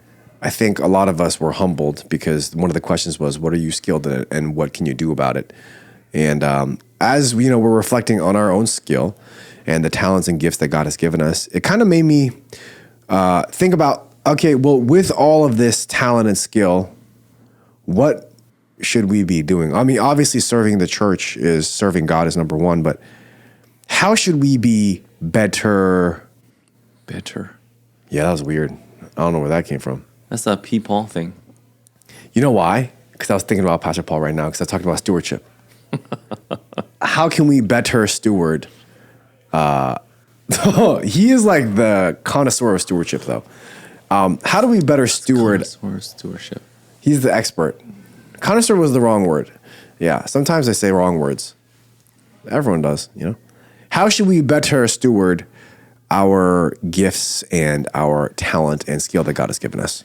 I think a lot of us were humbled because one of the questions was, what are you skilled in and what can you do about it? And as we're reflecting on our own skill and the talents and gifts that God has given us, it kind of made me think about, okay, well, with all of this talent and skill, what should we be doing? I mean, obviously serving the church serving God is number one, but how should we be better? Better. Yeah, that was weird. I don't know where that came from. That's a P. Paul thing. You know why? Because I was thinking about Pastor Paul right now because I talked about stewardship. How can we better steward? He is like the connoisseur of stewardship, though. How do we better steward? Stewardship. He's the expert. Connoisseur was the wrong word. Yeah, sometimes I say wrong words. Everyone does, How should we better steward our gifts and our talent and skill that God has given us?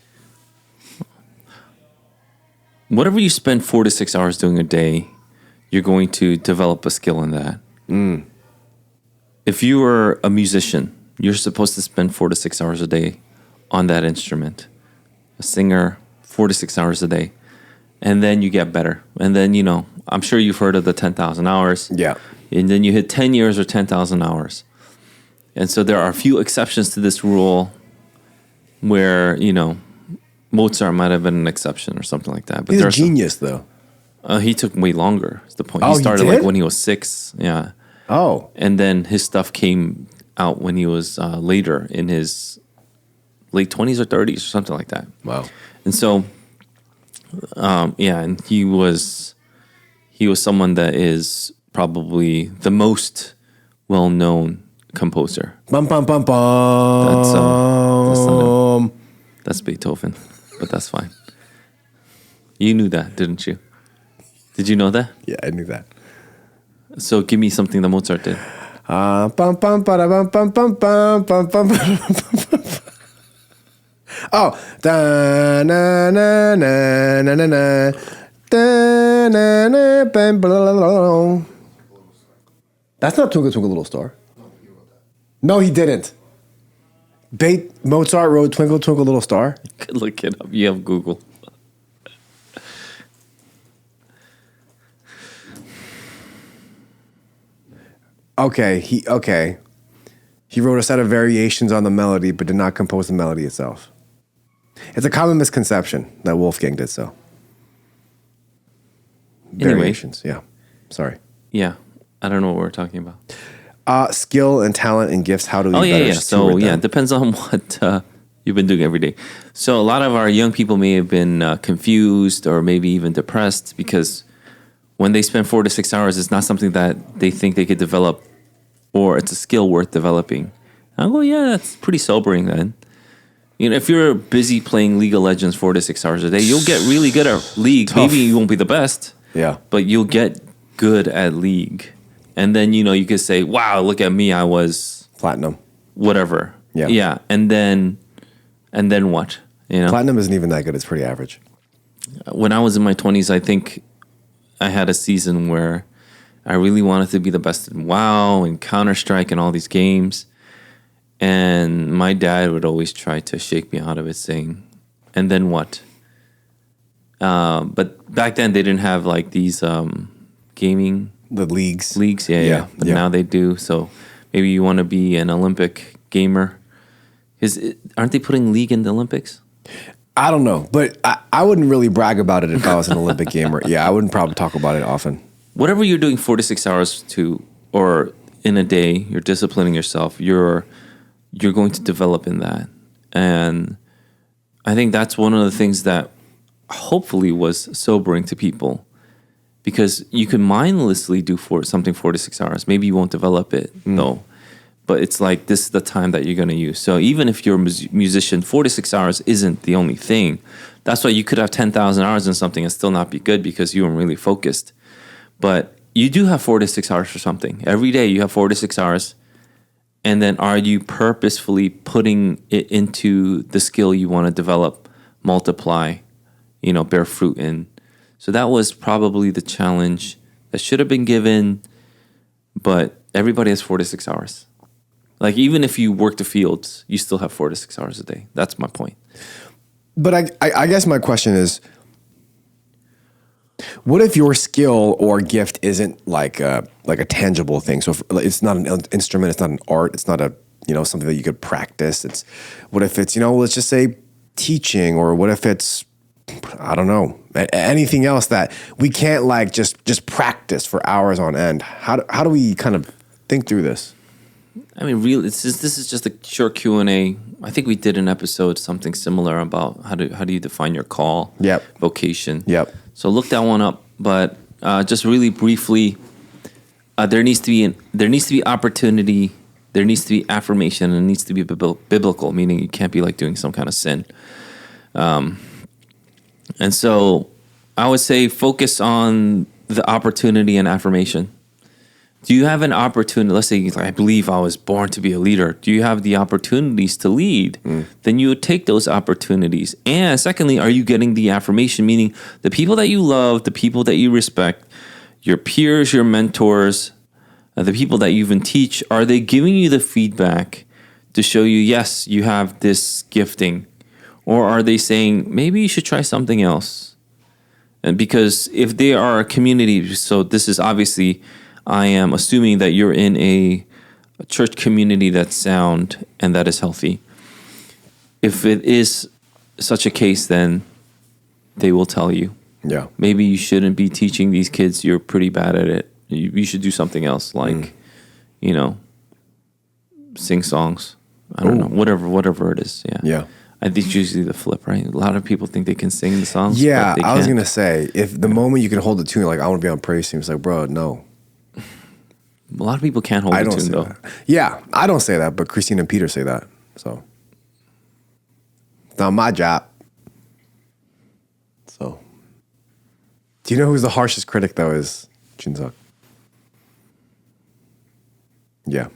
Whatever you spend 4 to 6 hours doing a day, you're going to develop a skill in that. If you are a musician, you're supposed to spend 4 to 6 hours a day on that instrument. A singer, 4 to 6 hours a day. And then you get better. And then, I'm sure you've heard of the 10,000 hours. Yeah. And then you hit 10 years or 10,000 hours. And so there are a few exceptions to this rule where, Mozart might have been an exception or something like that. But He's a genius, though. He took way longer, is the point. Oh, he started he did? like when he was 6. Yeah. Oh. And then his stuff came out when he was later in his late 20s or 30s or something like that. Wow. And so, and he was someone that is probably the most well-known composer. Bum bum bum bum. That's Beethoven, but that's fine. You knew that, didn't you? Did you know that? Yeah, I knew that. So give me something that Mozart did. Bum bum bada bum bum bum bum bum bum bum. Oh, da na na na na na na, da na na bam blah, blah, blah. That's not Twinkle Twinkle Little Star. No, he didn't. Mozart wrote Twinkle Twinkle Little Star. Look it up. You have Google. Okay, he wrote a set of variations on the melody, but did not compose the melody itself. It's a common misconception that Wolfgang did so. Anyway. Variations, yeah. Sorry. Yeah, I don't know what we're talking about. Skill and talent and gifts. How do we Oh better yeah. So steward yeah, them? it depends on what you've been doing every day. So a lot of our young people may have been confused or maybe even depressed because when they spend 4 to 6 hours, it's not something that they think they could develop, or it's a skill worth developing. I go, yeah, that's pretty sobering then. You know, if you're busy playing League of Legends 4 to 6 hours a day, you'll get really good at League. Tough. Maybe you won't be the best, Yeah. but you'll get good at League. And then, you know, you could say, wow, look at me, I was Platinum. whatever. Yeah. Yeah. And then what? You know, Platinum isn't even that good. It's pretty average. when I was in my 20s, I think I had a season where I really wanted to be the best in WoW and Counter-Strike and all these games. And my dad would always try to shake me out of it, saying, and then what? But back then, they didn't have like these gaming The leagues. leagues. Yeah. But now they do. So maybe you want to be an Olympic gamer. Aren't they putting League in the Olympics? I don't know, but I wouldn't really brag about it if I was an Olympic gamer. Yeah, I wouldn't probably talk about it often. Whatever you're doing 4 to 6 hours to, or in a day, you're disciplining yourself. You're going to develop in that, and I think that's one of the things that hopefully was sobering to people, because you can mindlessly do something 4 to 6 hours. Maybe you won't develop it though, but it's like this is the time that you're going to use. So even if you're a musician, 4 to 6 hours isn't the only thing. That's why you could have 10,000 hours in something and still not be good because you weren't really focused. But you do have 4 to 6 hours for something. Every day you have 4 to 6 hours. And then are you purposefully putting it into the skill you want to develop, multiply, bear fruit in? So that was probably the challenge that should have been given, but everybody has 4 to 6 hours. Like even if you work the fields, you still have 4 to 6 hours a day. That's my point. But I guess my question is, what if your skill or gift isn't like a tangible thing? So it's not an instrument, it's not an art, it's not a something that you could practice. It's what if it's let's just say teaching, or what if it's I don't know, anything else that we can't like just practice for hours on end. How do we kind of think through this? I mean, really, this is just a short Q&A. I think we did an episode something similar about how do you define your call, vocation. Yep. So look that one up. But just really briefly, there needs to be opportunity. There needs to be affirmation, and it needs to be biblical, meaning you can't be like doing some kind of sin. And so I would say focus on the opportunity and affirmation. Do you have an opportunity? Let's say, I believe I was born to be a leader. Do you have the opportunities to lead? Then you would take those opportunities. And secondly, are you getting the affirmation? Meaning the people that you love, the people that you respect, your peers, your mentors, the people that you even teach, are they giving you the feedback to show you, yes, you have this gifting? Or are they saying, maybe you should try something else? And because if they are a community, so this is obviously, I am assuming that you're in a church community that's sound and that is healthy. If it is such a case, then they will tell you. Yeah. Maybe you shouldn't be teaching these kids. You're pretty bad at it. You should do something else, like, sing songs. I don't know, whatever it is. Yeah. Yeah. I think it's usually the flip, right? A lot of people think they can sing the songs. Yeah, but they I was can't. gonna say, if the moment you can hold the tune, like I want to be on praise team, it's like, bro, no. A lot of people can't hold I a don't tune say though. that. Yeah, I don't say that, but Christine and Peter say that. So it's not my job. So do you know who's the harshest critic though? Is Jinseok. Yeah.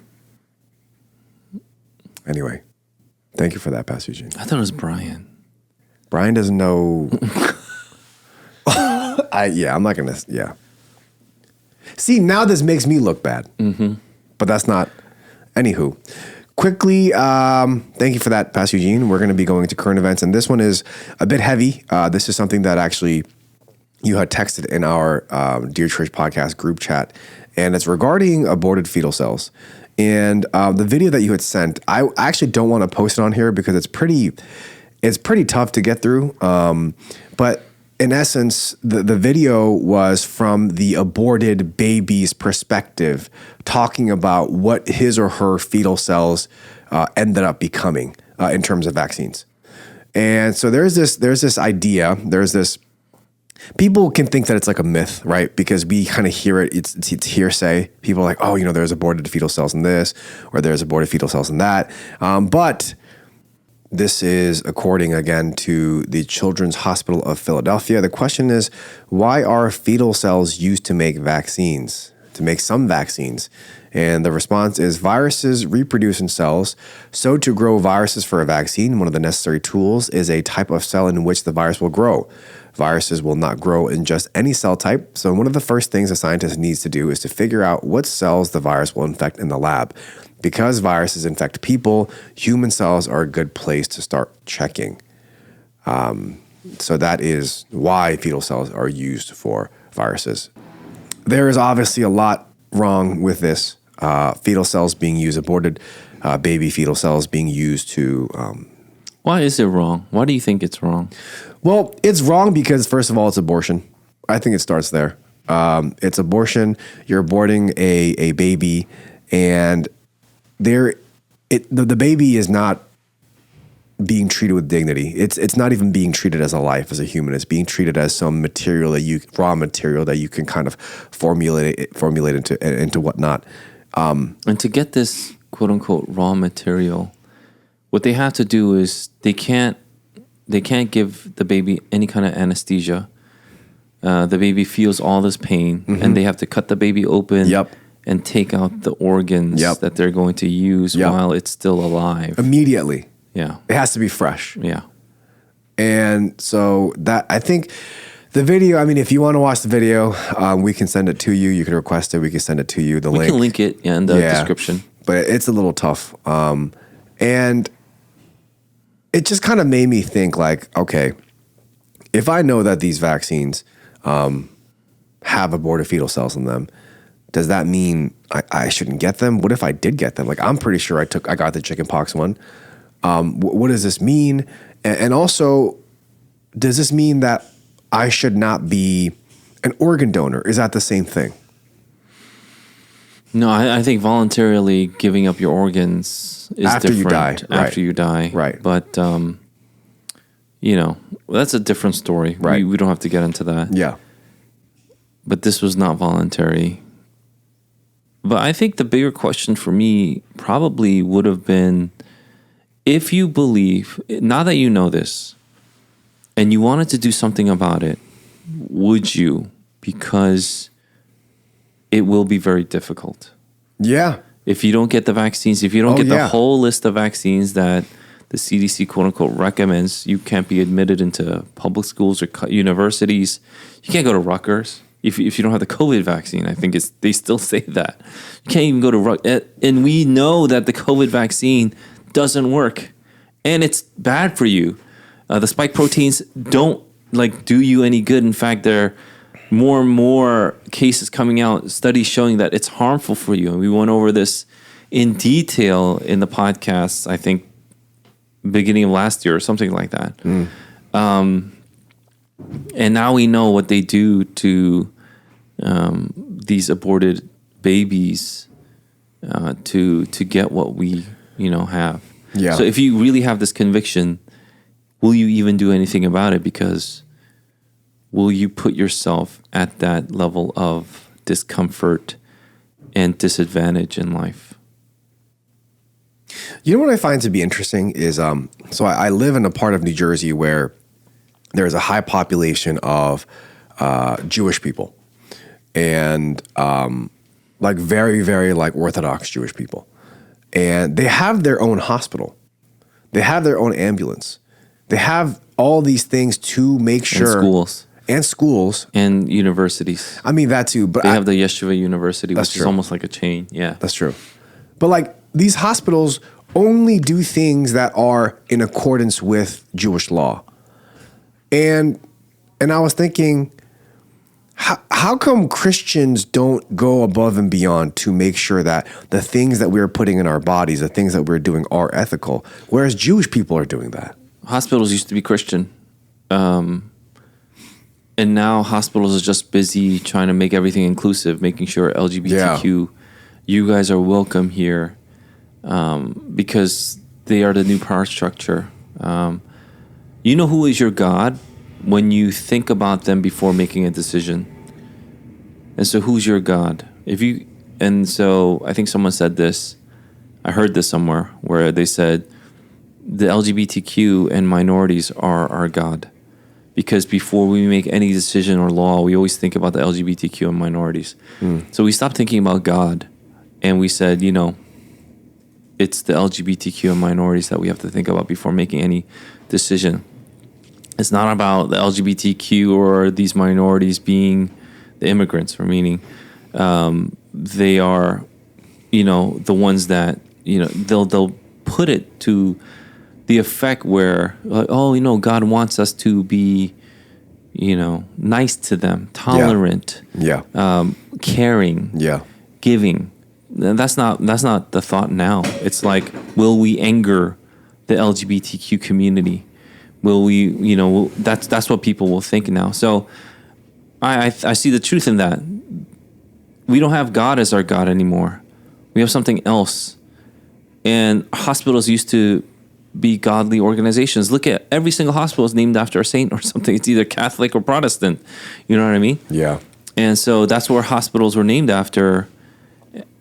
Anyway, thank you for that, Pastor Eugene. I thought it was Brian. Brian doesn't know. I'm not gonna. Yeah. See, now this makes me look bad. Mm-hmm. But that's not. Anywho, quickly, thank you for that, Pastor Eugene. We're going to be going to current events, and this one is a bit heavy. This is something that actually you had texted in our Dear Church podcast group chat, and it's regarding aborted fetal cells. And the video that you had sent, I actually don't want to post it on here because it's pretty tough to get through. But in essence, the video was from the aborted baby's perspective, talking about what his or her fetal cells ended up becoming in terms of vaccines. And so there's this idea, people can think that it's like a myth, right? Because we kind of hear it, it's hearsay. People are like, oh, there's aborted fetal cells in this, or there's aborted fetal cells in that. But this is according, again, to the Children's Hospital of Philadelphia. The question is, why are fetal cells used to make vaccines, to make some vaccines? And the response is, viruses reproduce in cells. So to grow viruses for a vaccine, one of the necessary tools is a type of cell in which the virus will grow. Viruses will not grow in just any cell type. So one of the first things a scientist needs to do is to figure out what cells the virus will infect in the lab. Because viruses infect people, human cells are a good place to start checking. So that is why fetal cells are used for viruses. There is obviously a lot wrong with this. Fetal cells being used, aborted baby fetal cells being used to... Why is it wrong? Why do you think it's wrong? Well, it's wrong because, first of all, it's abortion. I think it starts there. It's abortion. You're aborting a baby, and the baby is not being treated with dignity. It's not even being treated as a life, as a human. It's being treated as some raw material that you can kind of formulate into whatnot. And to get this quote unquote raw material, what they have to do is they can't give the baby any kind of anesthesia. The baby feels all this pain, and they have to cut the baby open. Yep. And take out the organs that they're going to use while it's still alive. Immediately. Yeah. It has to be fresh. Yeah. And so that, I think the video, I mean, if you want to watch the video, we can send it to you. You can request it. We can send it to you. We can link it in the description. But it's a little tough. And it just kind of made me think like, okay, if I know that these vaccines have aborted fetal cells in them, does that mean I shouldn't get them? What if I did get them? Like, I'm pretty sure I got the chickenpox one. What does this mean? And also, does this mean that I should not be an organ donor? Is that the same thing? No, I think voluntarily giving up your organs is After you different. die, right. After you die. Right. But, that's a different story. Right. We don't have to get into that. Yeah. But this was not voluntary. But I think the bigger question for me probably would have been, if you believe, now that you know this, and you wanted to do something about it, would you? Because it will be very difficult. Yeah. If you don't get the vaccines, if you don't get the whole list of vaccines that the CDC, quote unquote, recommends, you can't be admitted into public schools or universities. You can't go to Rutgers. If you don't have the COVID vaccine, I think they still say that. You can't even go to Rutgers. And we know that the COVID vaccine doesn't work. And it's bad for you. The spike proteins don't do you any good. In fact, there are more and more cases coming out, studies showing that it's harmful for you. And we went over this in detail in the podcast, I think, beginning of last year or something like that. And now we know what they do to these aborted babies to get what we have. Yeah. So if you really have this conviction, will you even do anything about it? Because will you put yourself at that level of discomfort and disadvantage in life. You know what I find to be interesting is, so I live in a part of New Jersey where there's a high population of Jewish people, and like very, very like Orthodox Jewish people, and they have their own hospital, they have their own ambulance, they have all these things to make sure, And schools. And universities. I mean that too, but they have the Yeshiva University, which true. is almost like a chain. Yeah, that's true. But like these hospitals only do things that are in accordance with Jewish law. And I was thinking, how come Christians don't go above and beyond to make sure that the things that we're putting in our bodies, the things that we're doing are ethical, whereas Jewish people are doing that? Hospitals used to be Christian. And now hospitals are just busy trying to make everything inclusive, making sure LGBTQ, you guys are welcome here, because they are the new power structure. You know who is your God when you think about them before making a decision. And so who's your God? So I think someone said this, I heard this somewhere, where they said the LGBTQ and minorities are our God. Because before we make any decision or law, we always think about the LGBTQ and minorities. So we stopped thinking about God, and we said, it's the LGBTQ and minorities that we have to think about before making any decision. It's not about the LGBTQ or these minorities being the immigrants, or meaning they are, the ones that, they'll put it to the effect where, like, God wants us to be, nice to them, tolerant, caring, giving. That's not the thought now. It's like, will we anger the LGBTQ community? Will we, that's what people will think now. So I see the truth in that. We don't have God as our God anymore. We have something else. And hospitals used to be godly organizations. Look at every single hospital is named after a saint or something. It's either Catholic or Protestant. You know what I mean? Yeah. And so that's where hospitals were named after.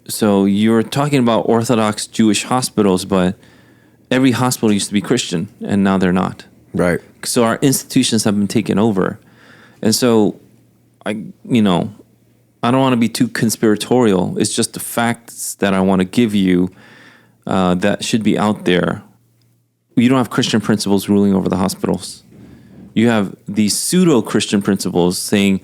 So you're talking about Orthodox Jewish hospitals, but every hospital used to be Christian, and now they're not. Right. So our institutions have been taken over. And so I don't want to be too conspiratorial. It's just the facts that I want to give you that should be out there. You don't have Christian principles ruling over the hospitals. You have these pseudo-Christian principles saying,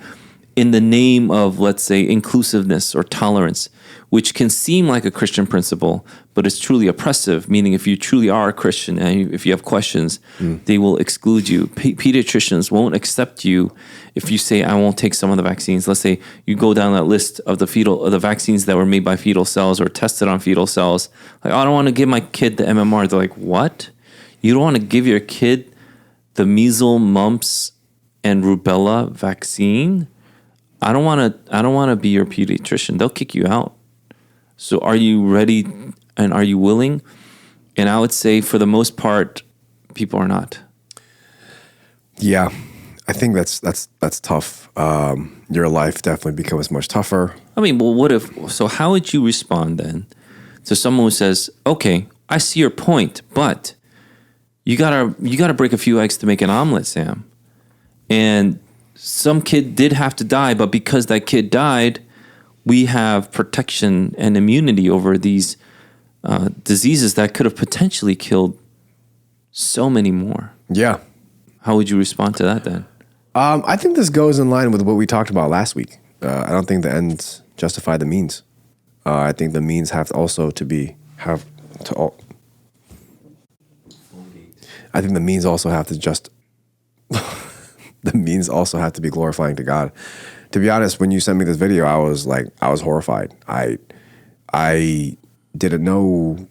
in the name of, let's say, inclusiveness or tolerance, which can seem like a Christian principle, but it's truly oppressive, meaning if you truly are a Christian and if you have questions, they will exclude you. Pediatricians won't accept you if you say, I won't take some of the vaccines. Let's say you go down that list of the vaccines that were made by fetal cells or tested on fetal cells. Like, I don't want to give my kid the MMR. They're like, what? You don't want to give your kid the measles, mumps, and rubella vaccine? I don't want to be your pediatrician. They'll kick you out. So are you ready and are you willing? And I would say for the most part, people are not. Yeah, I think that's tough. Your life definitely becomes much tougher. I mean, well, so how would you respond then to someone who says, okay, I see your point, but you gotta break a few eggs to make an omelet, Sam. And some kid did have to die, but because that kid died, we have protection and immunity over these diseases that could have potentially killed so many more. Yeah. How would you respond to that then? I think this goes in line with what we talked about last week. I don't think the ends justify the means. I think the means have also to be I think the means also have to the means also have to be glorifying to God. To be honest, when you sent me this video, I was horrified. I didn't know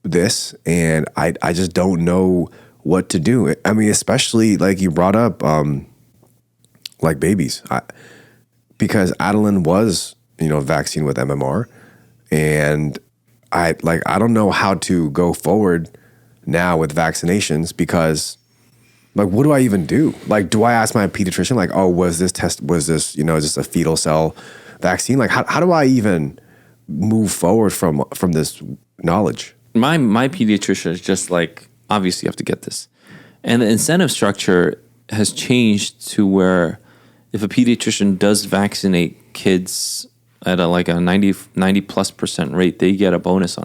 this, and I just don't know what to do. I mean, especially like you brought up, like babies, because Adeline was, vaccinated with MMR, and I don't know how to go forward now with vaccinations because, like, what do I even do? Like, do I ask my pediatrician, like, oh, was this is this a fetal cell vaccine? Like, how do I even move forward from this knowledge. My pediatrician is just like, obviously you have to get this. And the incentive structure has changed to where if a pediatrician does vaccinate kids at a 90+% rate, they get a bonus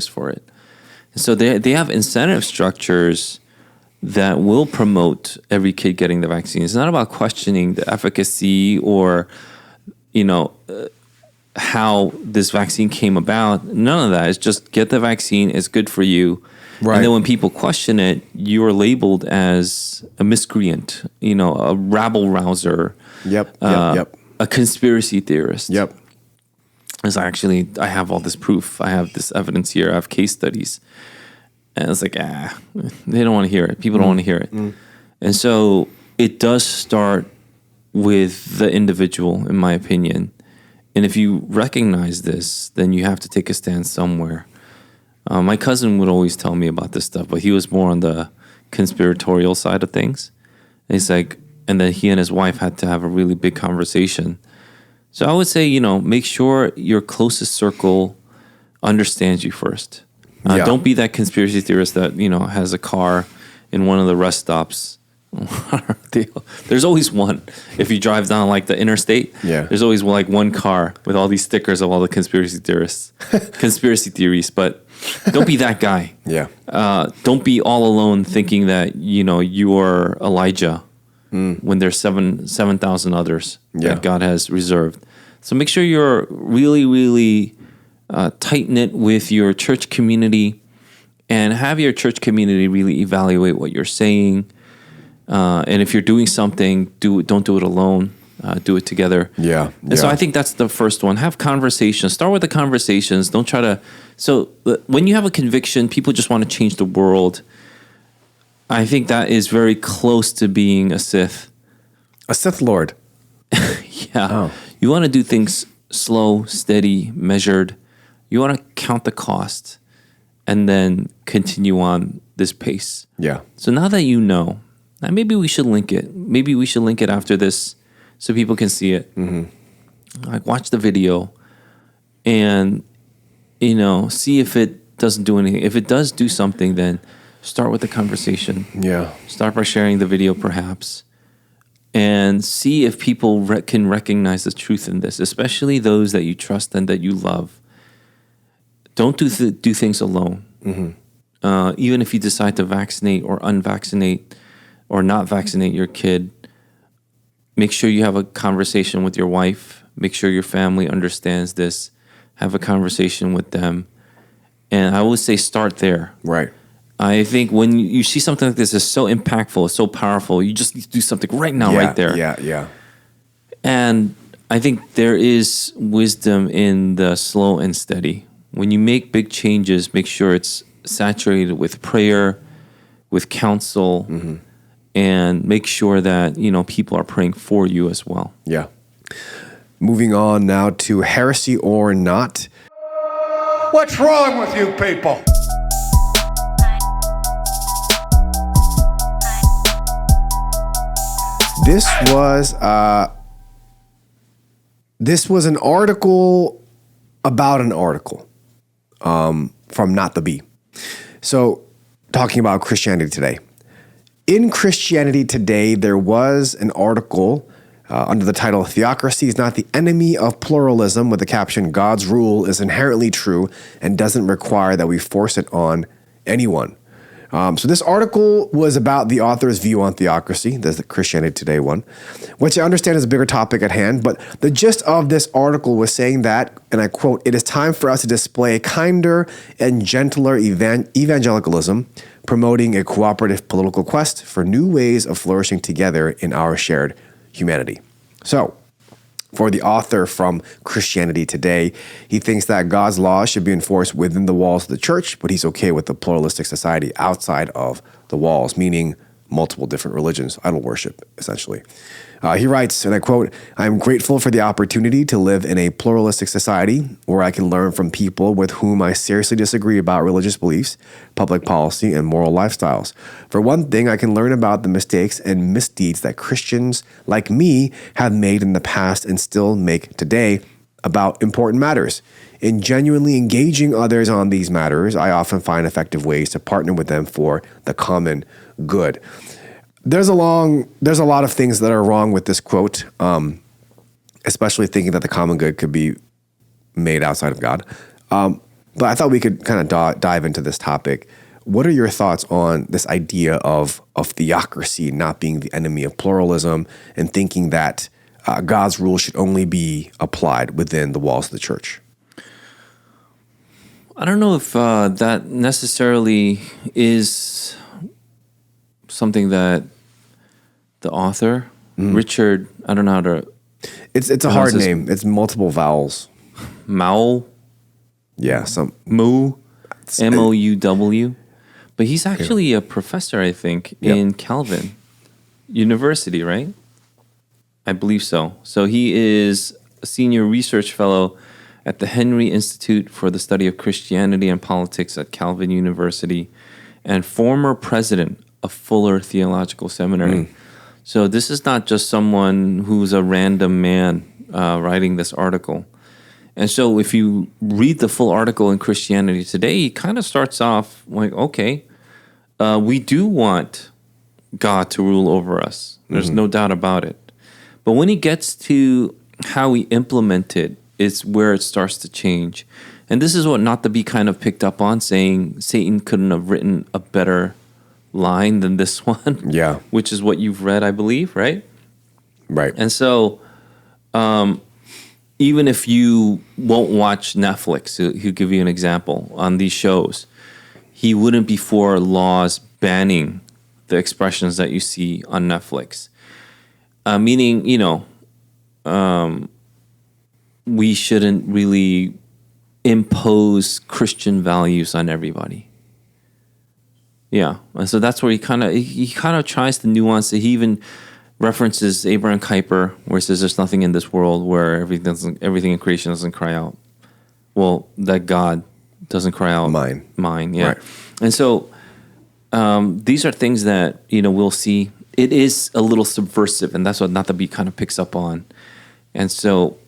for it. And so they have incentive structures that will promote every kid getting the vaccine. It's not about questioning the efficacy or, how this vaccine came about. None of that. It's just get the vaccine. It's good for you. Right. And then when people question it, you are labeled as a miscreant, a rabble rouser. Yep. A conspiracy theorist. Yep. It's actually, I have all this proof. I have this evidence here. I have case studies. And it's like, they don't want to hear it. People don't want to hear it. And so it does start with the individual, in my opinion. And if you recognize this, then you have to take a stand somewhere. My cousin would always tell me about this stuff, but he was more on the conspiratorial side of things. And he's like, and then he and his wife had to have a really big conversation. So I would say, make sure your closest circle understands you first. Don't be that conspiracy theorist that, has a car in one of the rest stops. There's always one. If you drive down like the interstate, there's always like one car with all these stickers of all the conspiracy theories. But don't be that guy. Don't be all alone thinking that you are Elijah when there's 7,000 others that God has reserved. So make sure you're really, really tight knit with your church community, and have your church community really evaluate what you're saying. And if you're doing something, don't do it alone. Do it together. So I think that's the first one. Have conversations. Start with the conversations. Don't try to. So when you have a conviction, people just want to change the world. I think that is very close to being a Sith. A Sith Lord. You want to do things slow, steady, measured. You want to count the cost and then continue on this pace. So now that you know, and maybe we should link it. Maybe we should link it after this so people can see it. Like watch the video and, see if it doesn't do anything. If it does do something, then start with the conversation. Start by sharing the video perhaps. And see if people can recognize the truth in this, especially those that you trust and that you love. Don't do things alone. Even if you decide to vaccinate or unvaccinate or not vaccinate your kid, make sure you have a conversation with your wife. Make sure your family understands this. Have a conversation with them. And I would say start there. Right. I think when you see something like this, it's so impactful, it's so powerful. You just need to do something right now, right there. And I think there is wisdom in the slow and steady. When you make big changes, make sure it's saturated with prayer, with counsel, and make sure that, people are praying for you as well. Moving on now to heresy or not. What's wrong with you people? This was an article about an article from Not the Bee. So, talking about Christianity Today. In Christianity Today, there was an article under the title, "Theocracy is not the enemy of pluralism," with the caption, "God's rule is inherently true and doesn't require that we force it on anyone." So this article was about the author's view on theocracy. There's the Christianity Today one, which I understand is a bigger topic at hand. But the gist of this article was saying that, and I quote, "It is time for us to display a kinder and gentler evangelicalism, promoting a cooperative political quest for new ways of flourishing together in our shared humanity." So, for the author from Christianity Today, he thinks that God's laws should be enforced within the walls of the church, but he's okay with the pluralistic society outside of the walls, meaning multiple different religions, idol worship, essentially. He writes, and I quote, "I am grateful for the opportunity to live in a pluralistic society where I can learn from people with whom I seriously disagree about religious beliefs, public policy, and moral lifestyles. For one thing, I can learn about the mistakes and misdeeds that Christians like me have made in the past and still make today, about important matters. In genuinely engaging others on these matters, I often find effective ways to partner with them for the common good. There's a lot of things that are wrong with this quote, especially thinking that the common good could be made outside of God. But I thought we could kind of dive into this topic. What are your thoughts on this idea of theocracy not being the enemy of pluralism and thinking that God's rule should only be applied within the walls of the church? I don't know if that necessarily is something that the author, Richard, I don't know how to... It's a hard name. It's multiple vowels. Mao, Yeah, Mu, Mouw. But he's actually a professor, I think, in Calvin University, right? I believe so. So he is a senior research fellow at the Henry Institute for the Study of Christianity and Politics at Calvin University and former president of Fuller Theological Seminary. So this is not just someone who's a random man writing this article. And so if you read the full article in Christianity Today, he kind of starts off like, okay, we do want God to rule over us. There's no doubt about it. But when he gets to how he implemented, it's where it starts to change. And this is what Not to Be kind of picked up on, saying Satan couldn't have written a better line than this one. Yeah. Which is what you've read, I believe, right? Right. And so even if you won't watch Netflix, he'll give you an example on these shows. He wouldn't be for laws banning the expressions that you see on Netflix. Meaning, we shouldn't really impose Christian values on everybody. Yeah, and so that's where he kind of tries to nuance it. He even references Abraham Kuyper, where he says there's nothing in this world where everything in creation doesn't cry out. Well, that God doesn't cry out. Mine, yeah. Right. And so these are things that we'll see. It is a little subversive, and that's what Not to Be kind of picks up on. And so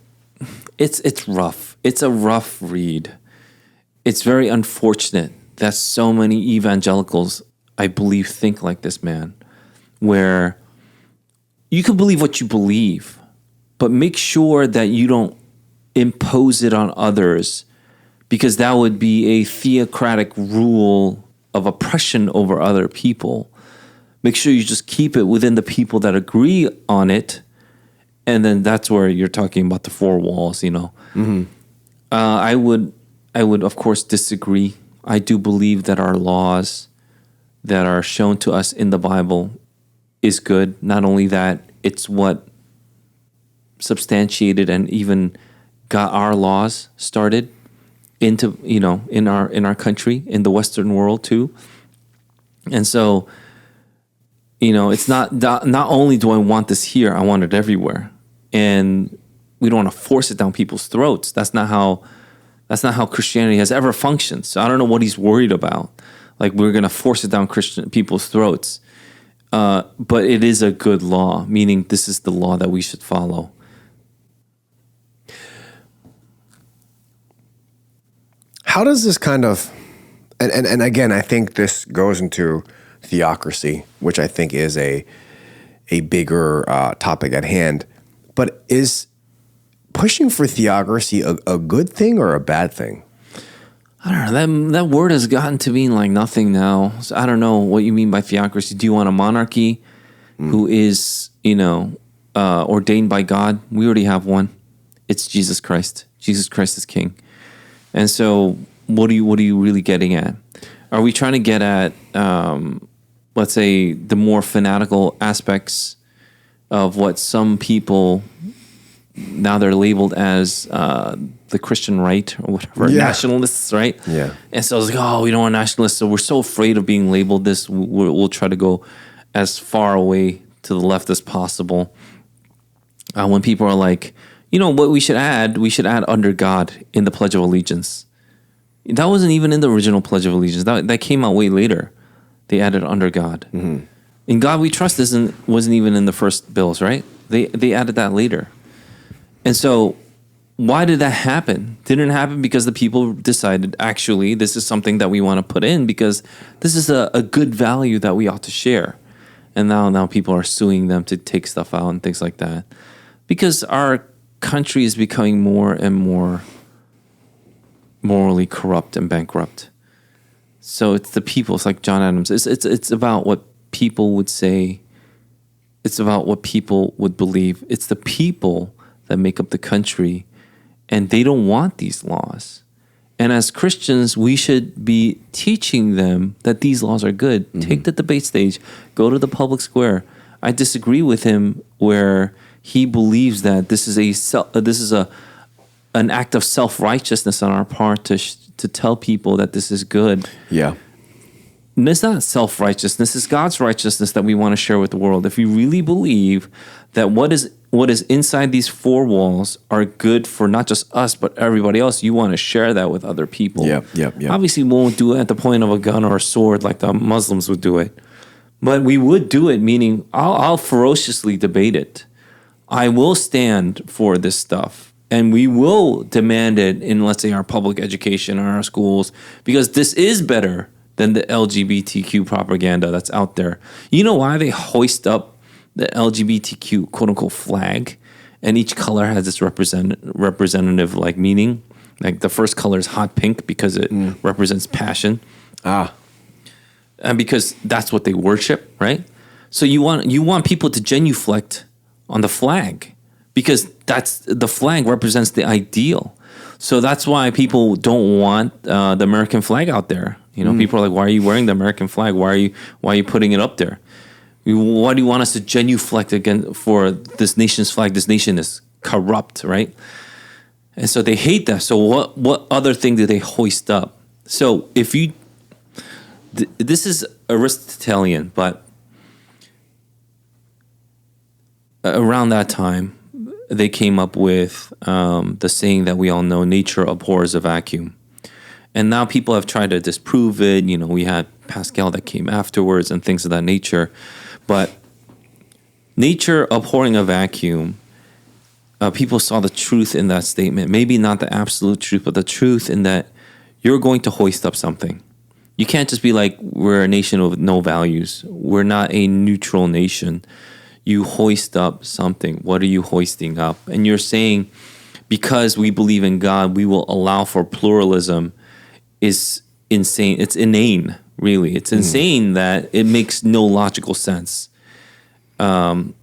it's rough. It's a rough read. It's very unfortunate that so many evangelicals, I believe, think like this man, where you can believe what you believe, but make sure that you don't impose it on others, because that would be a theocratic rule of oppression over other people. Make sure you just keep it within the people that agree on it, and then that's where you're talking about the four walls, I would, of course, disagree. I do believe that our laws that are shown to us in the Bible is good. Not only that, it's what substantiated and even got our laws started into, in our country, in the Western world too. And so, it's not only do I want this here, I want it everywhere. And we don't want to force it down people's throats. That's not how Christianity has ever functioned. So I don't know what he's worried about. Like, we're going to force it down people's throats. But it is a good law, meaning this is the law that we should follow. How does this kind of, and again, I think this goes into theocracy, which I think is a bigger topic at hand, but is pushing for theocracy a good thing or a bad thing? I don't know. That word has gotten to mean like nothing now. So I don't know what you mean by theocracy. Do you want a monarchy who is, ordained by God? We already have one. It's Jesus Christ. Jesus Christ is king. And so what are you really getting at? Are we trying to get at, let's say, the more fanatical aspects of what some people, now they're labeled as the Christian right or whatever, nationalists, right? Yeah. And so it's like, we don't want nationalists. So we're so afraid of being labeled this. We'll try to go as far away to the left as possible. When people are like, what we should add under God in the Pledge of Allegiance. That wasn't even in the original Pledge of Allegiance. That came out way later. They added under God. Mm-hmm. In God We Trust wasn't even in the first bills, right? They added that later. And so why did that happen? Didn't happen because the people decided, actually, this is something that we want to put in because this is a good value that we ought to share. And now people are suing them to take stuff out and things like that. Because our country is becoming more and more morally corrupt and bankrupt. So it's the people. It's like John Adams. It's about what people would say. It's about what people would believe. It's the people that make up the country, and they don't want these laws. And as Christians, we should be teaching them that these laws are good. Mm-hmm. Take the debate stage. Go to the public square. I disagree with him where he believes that this is an act of self-righteousness on our part to tell people that this is good. Yeah. And it's not self-righteousness. It's God's righteousness that we want to share with the world. If you really believe that what is inside these four walls are good for not just us, but everybody else, you want to share that with other people. Yeah. Obviously, we won't do it at the point of a gun or a sword like the Muslims would do it. But we would do it, meaning I'll ferociously debate it. I will stand for this stuff. And we will demand it in, let's say, our public education or our schools, because this is better than the LGBTQ propaganda that's out there. You know why they hoist up the LGBTQ quote-unquote flag, and each color has its representative like meaning? Like the first color is hot pink because it represents passion. And because that's what they worship, right? So you want people to genuflect on the flag, because the flag represents the ideal. So that's why people don't want the American flag out there. You know, people are like, "Why are you wearing the American flag? Why are you putting it up there? Why do you want us to genuflect again for this nation's flag? This nation is corrupt, right?" And so they hate that. So what other thing do they hoist up? So if you, this is Aristotelian, but around that time, they came up with the saying that we all know: nature abhors a vacuum. And now people have tried to disprove it. You know, we had Pascal that came afterwards and things of that nature. But nature abhorring a vacuum, people saw the truth in that statement. Maybe not the absolute truth, but the truth in that you're going to hoist up something. You can't just be like, we're a nation with no values. We're not a neutral nation. You hoist up something. What are you hoisting up? And you're saying, because we believe in God, we will allow for pluralism, is insane. It's inane, really. It's insane that it makes no logical sense. So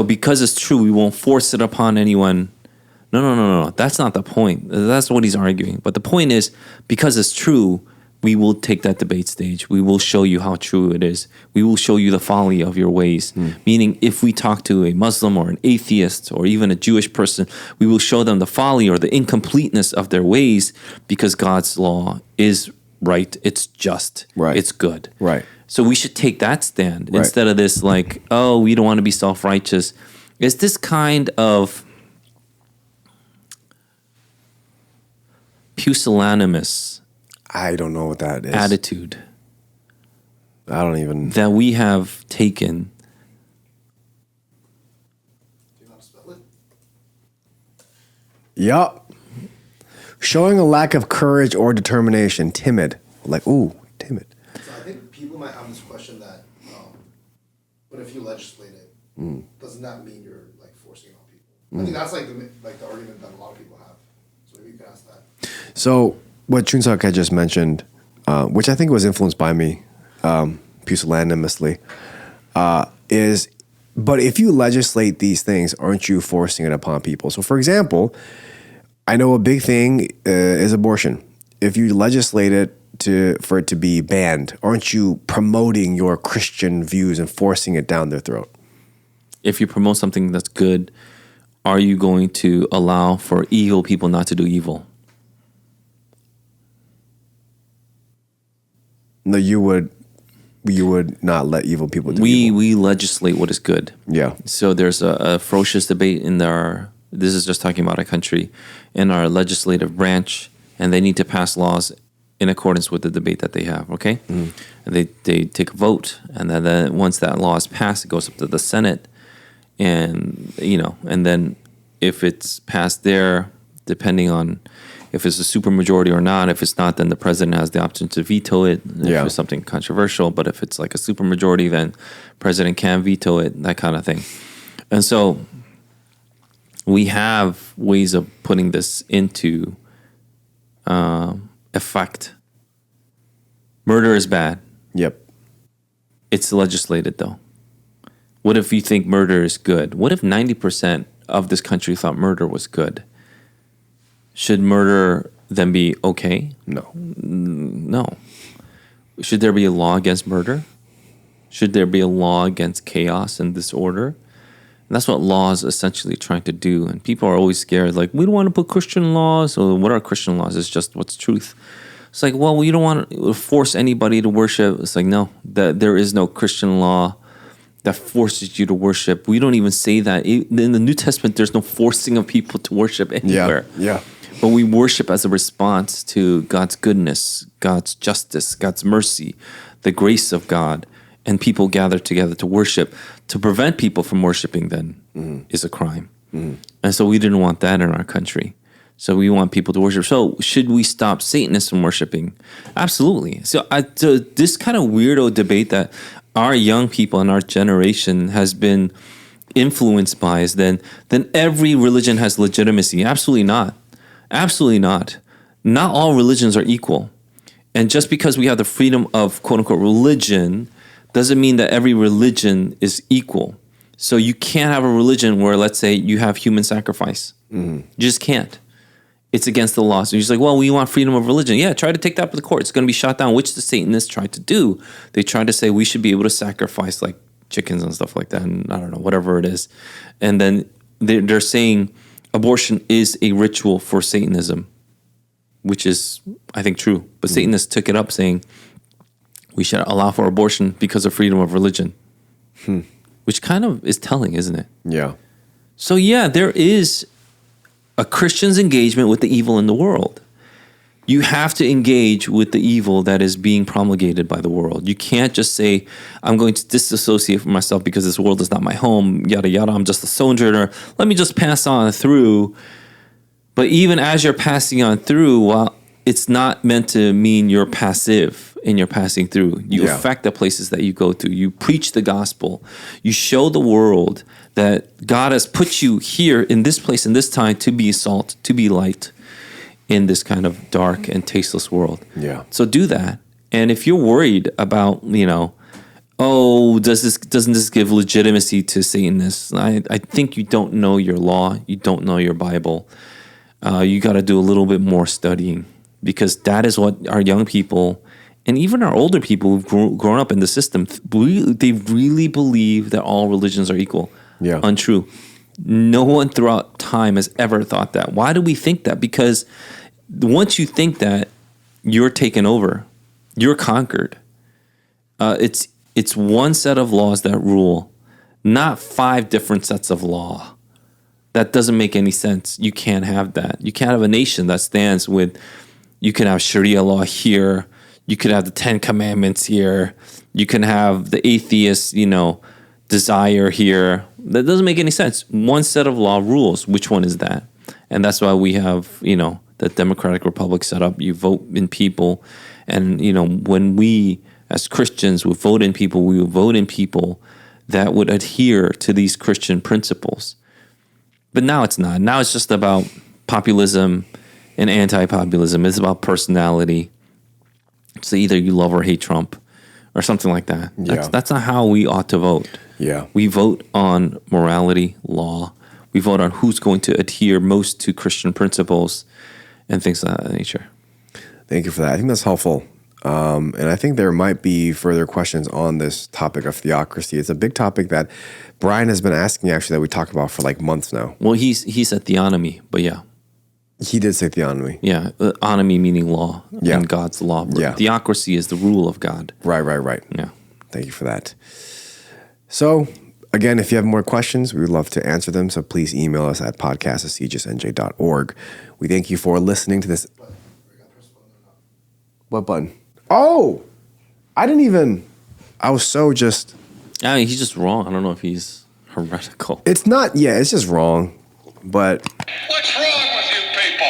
because it's true, we won't force it upon anyone. No. That's not the point. That's what he's arguing. But the point is, because it's true, we will take that debate stage. We will show you how true it is. We will show you the folly of your ways. Meaning, if we talk to a Muslim or an atheist or even a Jewish person, we will show them the folly or the incompleteness of their ways, because God's law is right. It's just. Right. It's good. Right. So we should take that stand Right. instead of this like, oh, we don't want to be self-righteous. It's this kind of pusillanimous I don't know what that is. attitude I don't even. that we have taken. Do you know how to spell it? Yup. Showing a lack of courage or determination. Timid. Like, ooh, timid. So I think people might have this question that, but if you legislate it, doesn't that mean you're like forcing it on people? I think that's like the argument that a lot of people have. So maybe you can ask that. So what Chunsak had just mentioned, which I think was influenced by me, pusillanimously, is, but if you legislate these things, aren't you forcing it upon people? So for example, I know a big thing is abortion. If you legislate it for it to be banned, aren't you promoting your Christian views and forcing it down their throat? If you promote something that's good, are you going to allow for evil people not to do evil? No, you would not let evil people do We evil. legislate what is good. Yeah. So there's a ferocious debate in this is just talking about a country, in our legislative branch, and they need to pass laws in accordance with the debate that they have, okay? And they take a vote, and then once that law is passed, it goes up to the Senate, and and then if it's passed there, depending on if it's a supermajority or not. If it's not, then the president has the option to veto it if Yeah. it's something controversial. But if it's like a supermajority, then president can veto it, that kind of thing. And so we have ways of putting this into effect. Murder is bad. Yep. It's legislated, though. What if you think murder is good? What if 90% of this country thought murder was good? Should murder then be okay? No. No. Should there be a law against murder? Should there be a law against chaos and disorder? And that's what law is essentially trying to do. And people are always scared, like, we don't want to put Christian laws. Or what are Christian laws? It's just what's truth. It's like, well, you don't want to force anybody to worship. It's like, no, that there is no Christian law that forces you to worship. We don't even say that. In the New Testament, there's no forcing of people to worship anywhere. Yeah. But we worship as a response to God's goodness, God's justice, God's mercy, the grace of God. And people gather together to worship. To prevent people from worshiping then is a crime. And so we didn't want that in our country. So we want people to worship. So should we stop Satanists from worshiping? Absolutely. So this kind of weirdo debate that our young people and our generation has been influenced by is then every religion has legitimacy. Absolutely not. Absolutely not. Not all religions are equal. And just because we have the freedom of quote unquote religion doesn't mean that every religion is equal. So you can't have a religion where, let's say, you have human sacrifice. You just can't. It's against the law. So you're just like, well, we want freedom of religion. Yeah, try to take that to the court. It's going to be shot down, which the Satanists tried to do. They tried to say we should be able to sacrifice like chickens and stuff like that, and I don't know, whatever it is. And then they're saying abortion is a ritual for Satanism, which is, I think, true. But Satanists took it up saying we should allow for abortion because of freedom of religion, which kind of is telling, isn't it? Yeah. So yeah, there is a Christian's engagement with the evil in the world. You have to engage with the evil that is being promulgated by the world. You can't just say, I'm going to disassociate from myself because this world is not my home, yada, yada. I'm just a sojourner. Let me just pass on through. But even as you're passing on through, well, it's not meant to mean you're passive in your passing through. You affect the places that you go to. You preach the gospel. You show the world that God has put you here in this place, in this time, to be salt, to be light in this kind of dark and tasteless world. Yeah. So do that. And if you're worried about, doesn't this give legitimacy to Satanists? I think you don't know your law. You don't know your Bible. You got to do a little bit more studying, because that is what our young people and even our older people who've grown up in the system, they really believe that all religions are equal. Yeah. Untrue. No one throughout time has ever thought that. Why do we think that? Because once you think that, you're taken over. You're conquered. It's one set of laws that rule, not 5 different sets of law. That doesn't make any sense. You can't have that. You can't have a nation that stands with, you can have Sharia law here. You could have the 10 Commandments here. You can have the atheist, desire here. That doesn't make any sense. One set of law rules. Which one is that? And that's why we have, the Democratic Republic set up. You vote in people. And, when we as Christians would vote in people, we would vote in people that would adhere to these Christian principles. But now it's not. Now it's just about populism and anti-populism. It's about personality. So either you love or hate Trump or something like that. Yeah. That's not how we ought to vote. Yeah. We vote on morality, law. We vote on who's going to adhere most to Christian principles and things of that nature. Thank you for that. I think that's helpful. And I think there might be further questions on this topic of theocracy. It's a big topic that Brian has been asking, actually, that we talked about for like months now. Well, he said theonomy, but yeah. He did say theonomy. Yeah, onomy meaning law and God's law. Yeah. Theocracy is the rule of God. Right. Yeah. Thank you for that. So, again, if you have more questions, we would love to answer them. So please email us at podcast@cgsnj.org. We thank you for listening to this. What button? Oh, I was so just. I mean, he's just wrong. I don't know if he's heretical. It's not, it's just wrong. but What's wrong with you people?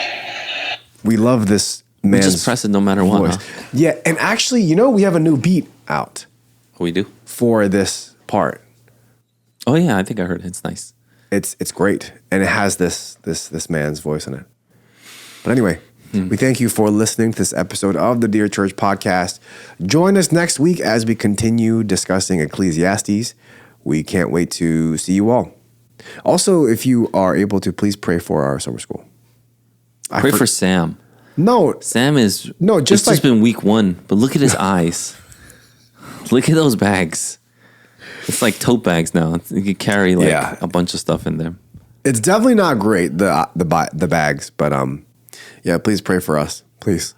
we love this We man's just press it no matter what. voice. Huh? Yeah, and actually, we have a new beat out We do. for this part. Oh yeah, I think I heard it. It's nice. It's great, and it has this man's voice in it. But anyway, we thank you for listening to this episode of the Dear Church podcast. Join us next week as we continue discussing Ecclesiastes. We can't wait to see you all. Also, if you are able to, please pray for our summer school. Pray for Sam. No, Sam is No, just It's just like- been week 1, but look at his eyes. Look at those bags. It's like tote bags now. You can carry like Yeah. a bunch of stuff in there. it's definitely not great, the bags, but yeah, please pray for us, please.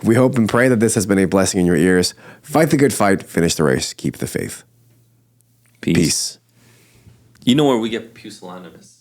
We hope and pray that this has been a blessing in your ears. Fight the good fight, finish the race, keep the faith. Peace. Peace. You know where we get pusillanimous?